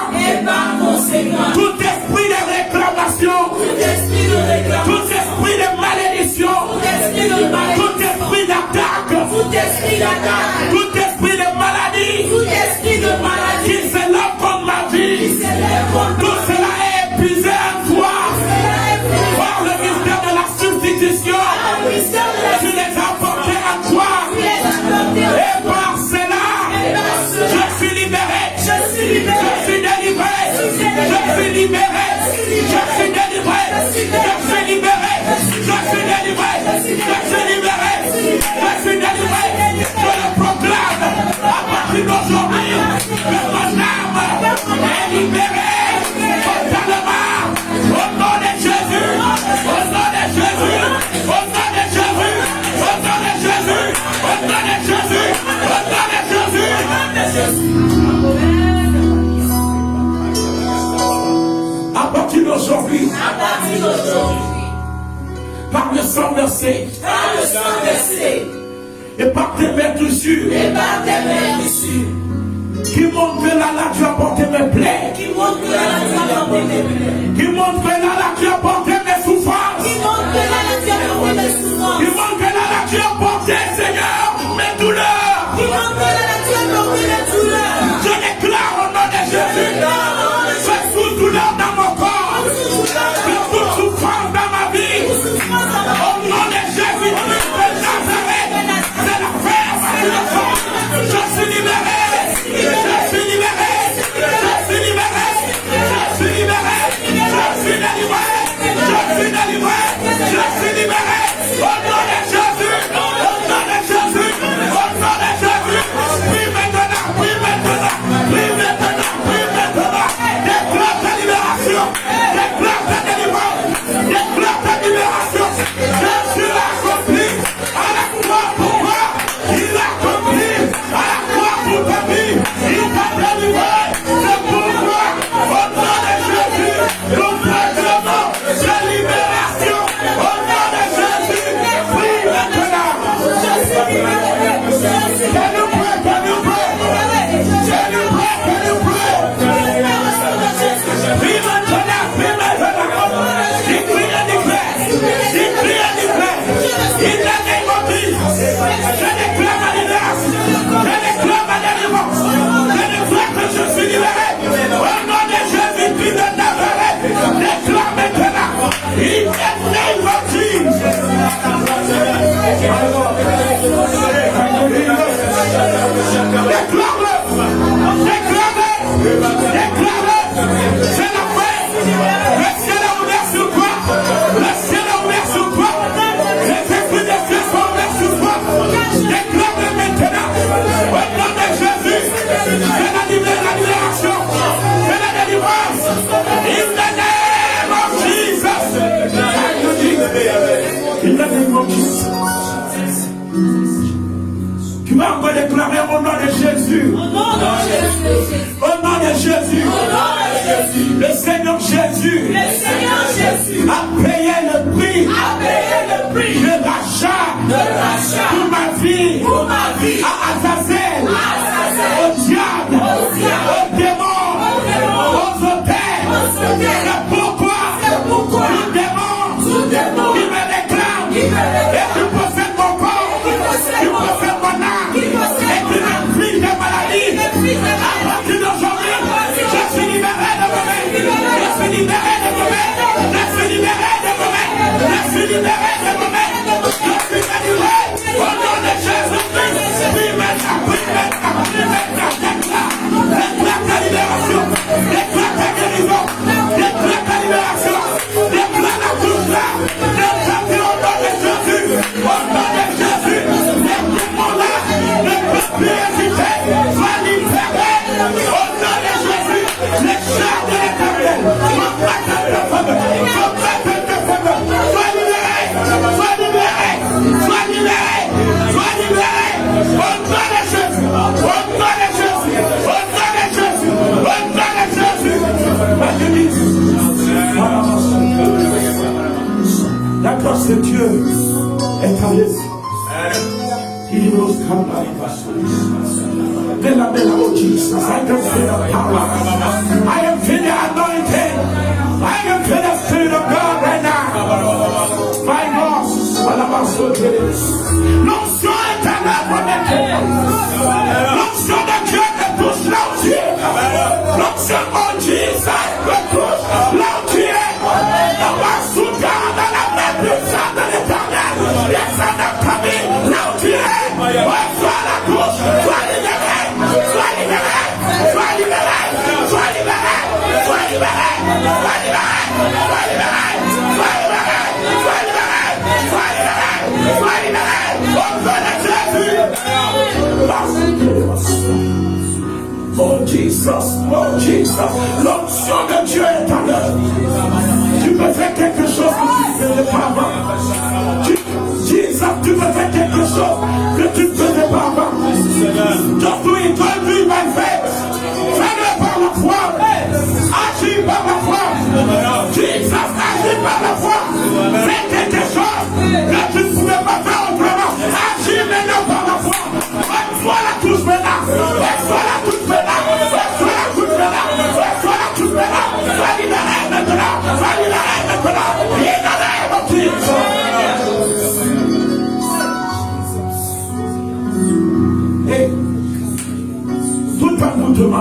tout esprit de réclamation, tout esprit de malédiction, tout esprit d'attaque, tout esprit de maladie, qui s'élève contre ma vie, tout cela est épuisé en toi par le mystère de la substitution. Tu les as portés à toi. Et par cela, je suis libéré, je suis délivré. sang versé. Par le sang versé. Et par tes meurtrissures. Et par tes meurtrissures. Qui montre que là, tu as porté mes plaies. Qui montre que là, tu as porté mes plaies. Qui montre que là, tu as porté mes souffrances. Qui montre que là, tu as porté mes souffrances. Qui montre que là, tu as porté, Seigneur, mes douleurs. Qui montre que là, tu as porté mes douleurs. Je déclare au nom de Jésus. Je sous douleur dans mon corps. Je toute souffrance dans ma vie. Au nom de Jésus, de Nazareth, c'est la ferme, c'est la force. Je suis libéré. Je suis libéré. Je suis libéré. Je suis libéré. Je suis délivré. Je suis délivré. Je suis libéré. Au nom de Jésus. Au nom de Jésus. Au nom de Jésus. Prie maintenant. Prie maintenant. Prie maintenant. Prie maintenant. Déclare ta libération. Déclare ta délivrance. Déclare ta libération. Jésus l'a accompli à la croix pour toi. Il l'a accompli à la croix pour ta vie. Il t'a délivré. C'est pour toi. Au nom de Jésus. Complètement. C'est libération. Au nom de Jésus. Prie maintenant. Can you pray? Can you pray? Can you pray? Can you pray? Prie maintenant. Prie maintenant. Décris et déclare. Décris et déclare. In the name of Jesus. Je déclare ma libération. Je déclare ma délivrance. Je déclare que je suis libéré. Au nom de Jésus, Christ de Nazareth. Déclare maintenant. In the name of Jesus. Déclare-le. Déclare-le. Déclare-le. C'est la fin. Le ciel est ouvert sur toi. Le ciel est ouvert sur toi. Les esprits de Dieu sont ouverts sur toi. Déclare-le maintenant. Au nom de Jésus. C'est la libération. C'est la délivrance. In the name of Jesus. In the name of Jesus. Tu vas encore déclarer au nom de Jésus. Au nom de Jésus. Au nom de Jésus. Au nom de Jésus. Le Seigneur Jésus. Le Seigneur Jésus A payé le prix. a payé le prix De l'achat. de l'achat Pour ma vie. pour ma vie. À Azazel. Azazel. Au diable. Au diable. Aux démons. Aux démons. Aux hôtels. Aux hôtels. C'est pourquoi. C'est pourquoi. Tout démon. Tout démon. Qui me déclare. Qui me déclare. Et qui possède mon corps. Qui possède Qui mon corps. possède mon âme. Qui possède Et qui mon âme. m'inflige des maladies. Qui m'inflige des maladies. À partir d'aujourd'hui, je suis libéré de vous-même. Je suis libéré de vous-même. Je suis libéré de vous-même. Je suis libéré de vous-même. Je suis délivré. Au nom de Jésus-Christ. Prie maintenant, prie maintenant, prie maintenant. Déclare ta libération. Déclare ta guérison. Déclare ta libération. Déclare la douceur. Déclare au nom de Jésus. Au nom de Jésus. Les démons-là ne peuvent plus résister. Sois libéré. Au nom de Jésus. Les chars de l'Éternel. Combattent ta femme. Combattent ta femme. Sois libéré. Sois libéré. Sois libéré. Sois libéré. Au nom de Jésus. Au nom de Jésus. Au nom de Jésus. Au nom de Jésus. La grâce de Dieu est à l'aise. He knows come by Bella Bella, oh Jesus, I can feel the power. I can feel the anointing. I can feel the Spirit of God right now. My God, l'onction éternelle connectée. L'onction de Dieu te touche là où tu es. L'onction de Jesus te touche là où tu es. On va soutenir dans la main puissante de l'Éternel. Yes, on a commis là où tu es. Ouais, sois la touche, sois libéré, sois libéré, sois libéré, sois libéré, sois libéré, sois libéré, sois libéré, sois libéré, sois libéré, sois libéré, sois libéré, au nom de Jésus. Oh Jesus, l'onction de Dieu est à l'heure. Tu peux faire quelque chose que tu ne faisais pas avant. Jesus, tu peux faire quelque chose que tu ne faisais pas avant. Just do it, don't do it by faith. Fais-le par la foi. Agis par la foi. Jesus, agis par la foi. Fais quelque chose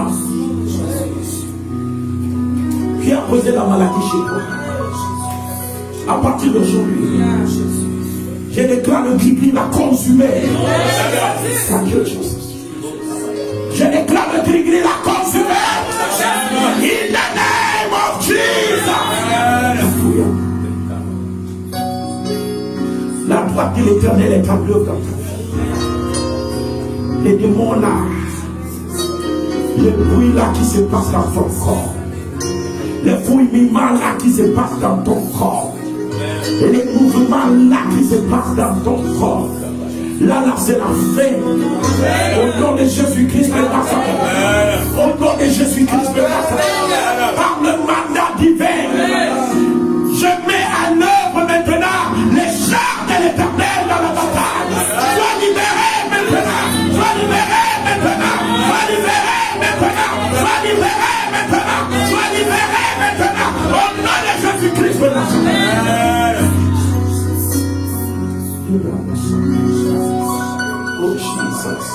toi qui a posé la maladie chez toi, à partir d'aujourd'hui, je déclare le gris-gris la consumée. Je déclare le gris-gris la consumée. In the name of Jesus. La droite de l'Éternel est à l'œuvre dans ta vie. Les démons là, les bruits là qui se passent dans ton corps, les fouillements là qui se passent dans ton corps, et les mouvements là qui se passent dans ton corps, là c'est la fin. Au nom de Jésus-Christ de Nazareth, au nom de Jésus-Christ de Nazareth, par le mandat divin, je mets en œuvre maintenant les chars de l'Éternel dans la bataille. Sois libéré maintenant, sois libéré maintenant, sois libéré maintenant, sois libéré maintenant, sois libéré maintenant, au nom de Jésus-Christ de Nazareth. Oh Jesus.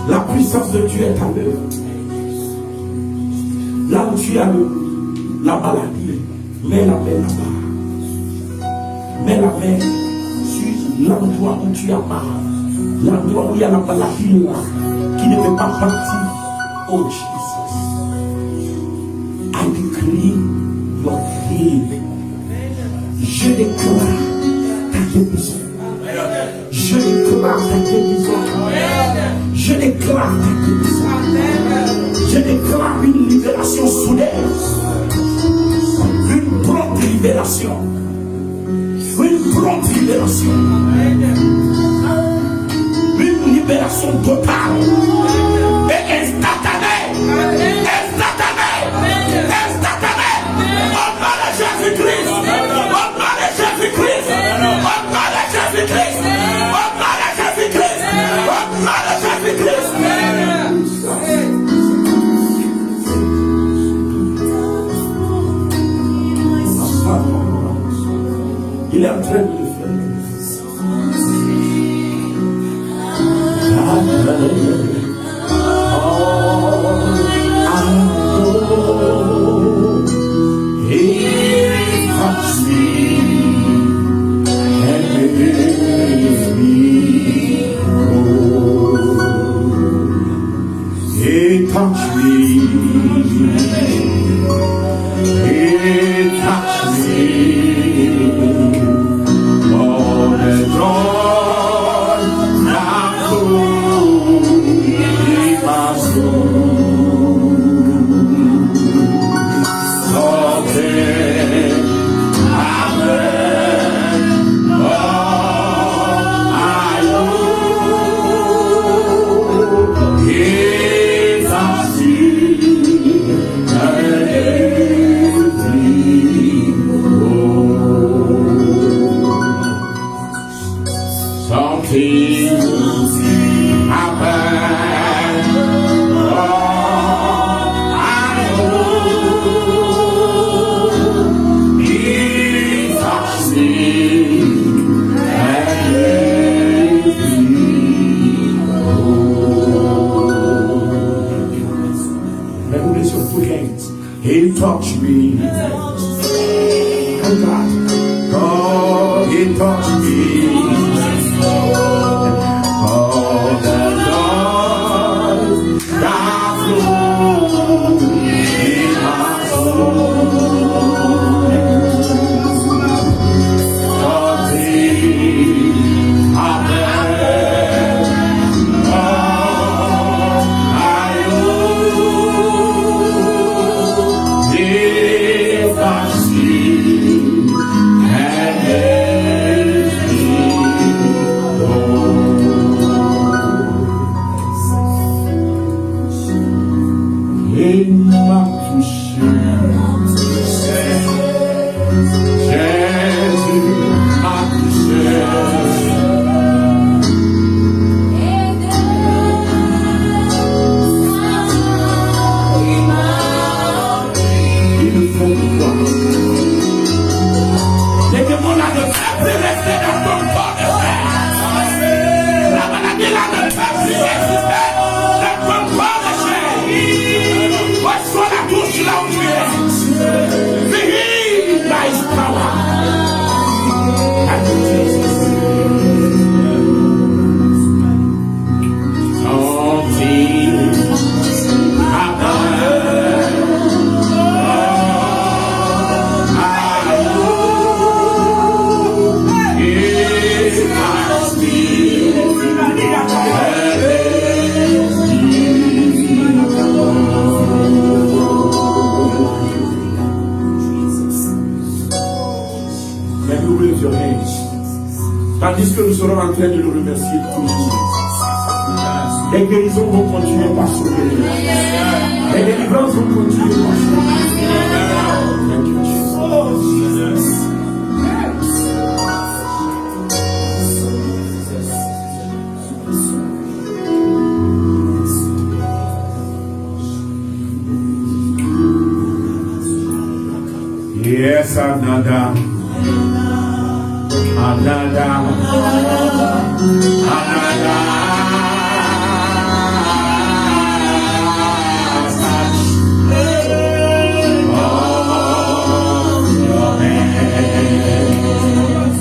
La puissance de Dieu est à l'œuvre. Là où tu as la maladie, mets la main là-bas. Mets la main sur l'endroit où tu as mal. L'endroit où il y a la maladie là, qui ne veut pas partir. Oh Jesus. I decree your healing. Je déclare ta guérison. Je déclare ta guérison. Je déclare ta guérison. Je déclare une libération soudaine. Une prompte libération. Une prompte libération. Une libération totale. Et instantanée. Instantanée. Instantanée. Au nom de Jésus-Christ. Au nom de Jésus-Christ. Au nom de Jésus-Christ. Au nom de Jésus-Christ. Au nom de Jésus-Christ. Il est en train de le faire. He touched me. Oh God. Oh, he touched me. Oh, the Lord that flowed in my soul. Something happened. Oh, I know. If I see Tandis que nous serons en train de le remercier toujours. Les guérisons vont continuer par s'opérer. Les délivrances vont continuer par s'opérer. Thank you, Jesus. Yes, another.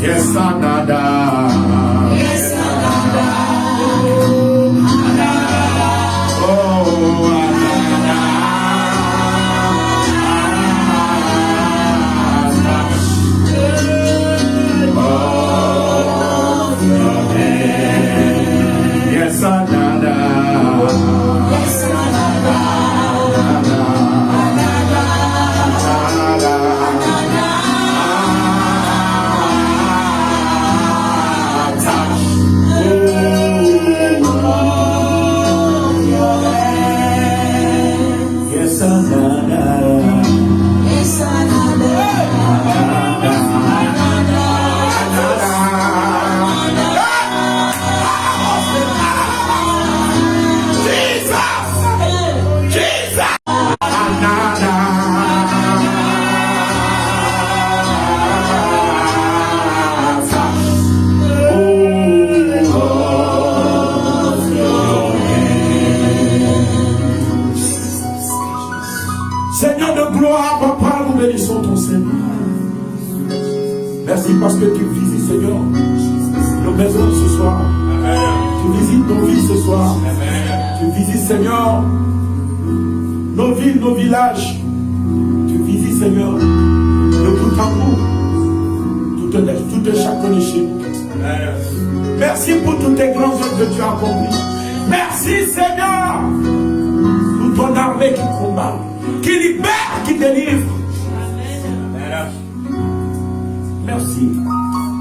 Yes, another. Merci parce que tu visites, Seigneur, nos maisons ce soir. Tu visites nos vies ce soir. Tu visites, Seigneur, nos villes, nos villages. Tu visites, Seigneur, de bout en bout, tout et chacun de chez nous. Merci pour toutes tes grandes œuvres que tu as accomplies. Merci, Seigneur, pour ton armée qui combat, qui libère, qui délivre. Merci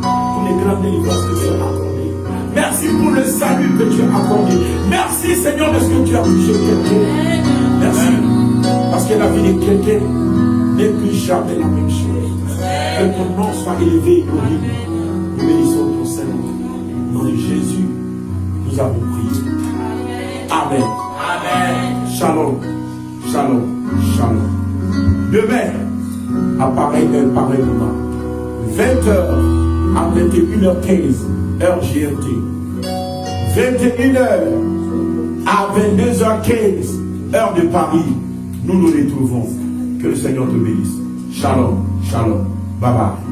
pour les grandes délivrances que tu as accordées. Merci pour le salut que tu as accordé. Merci, Seigneur, parce que tu as touché quelqu'un. Merci, parce que la vie de quelqu'un n'est plus jamais la même chose. Que ton nom soit élevé et glorifié. Nous bénissons ton Seigneur. Au nom de Jésus, nous avons prié. Amen. Amen. Shalom. Shalom. Shalom. Demain, à pareil heure, pareil moment. 20h à 21h15, heure GMT. 21h à 22h15, heure de Paris. Nous nous retrouvons. Que le Seigneur te bénisse. Shalom, shalom. Bye bye.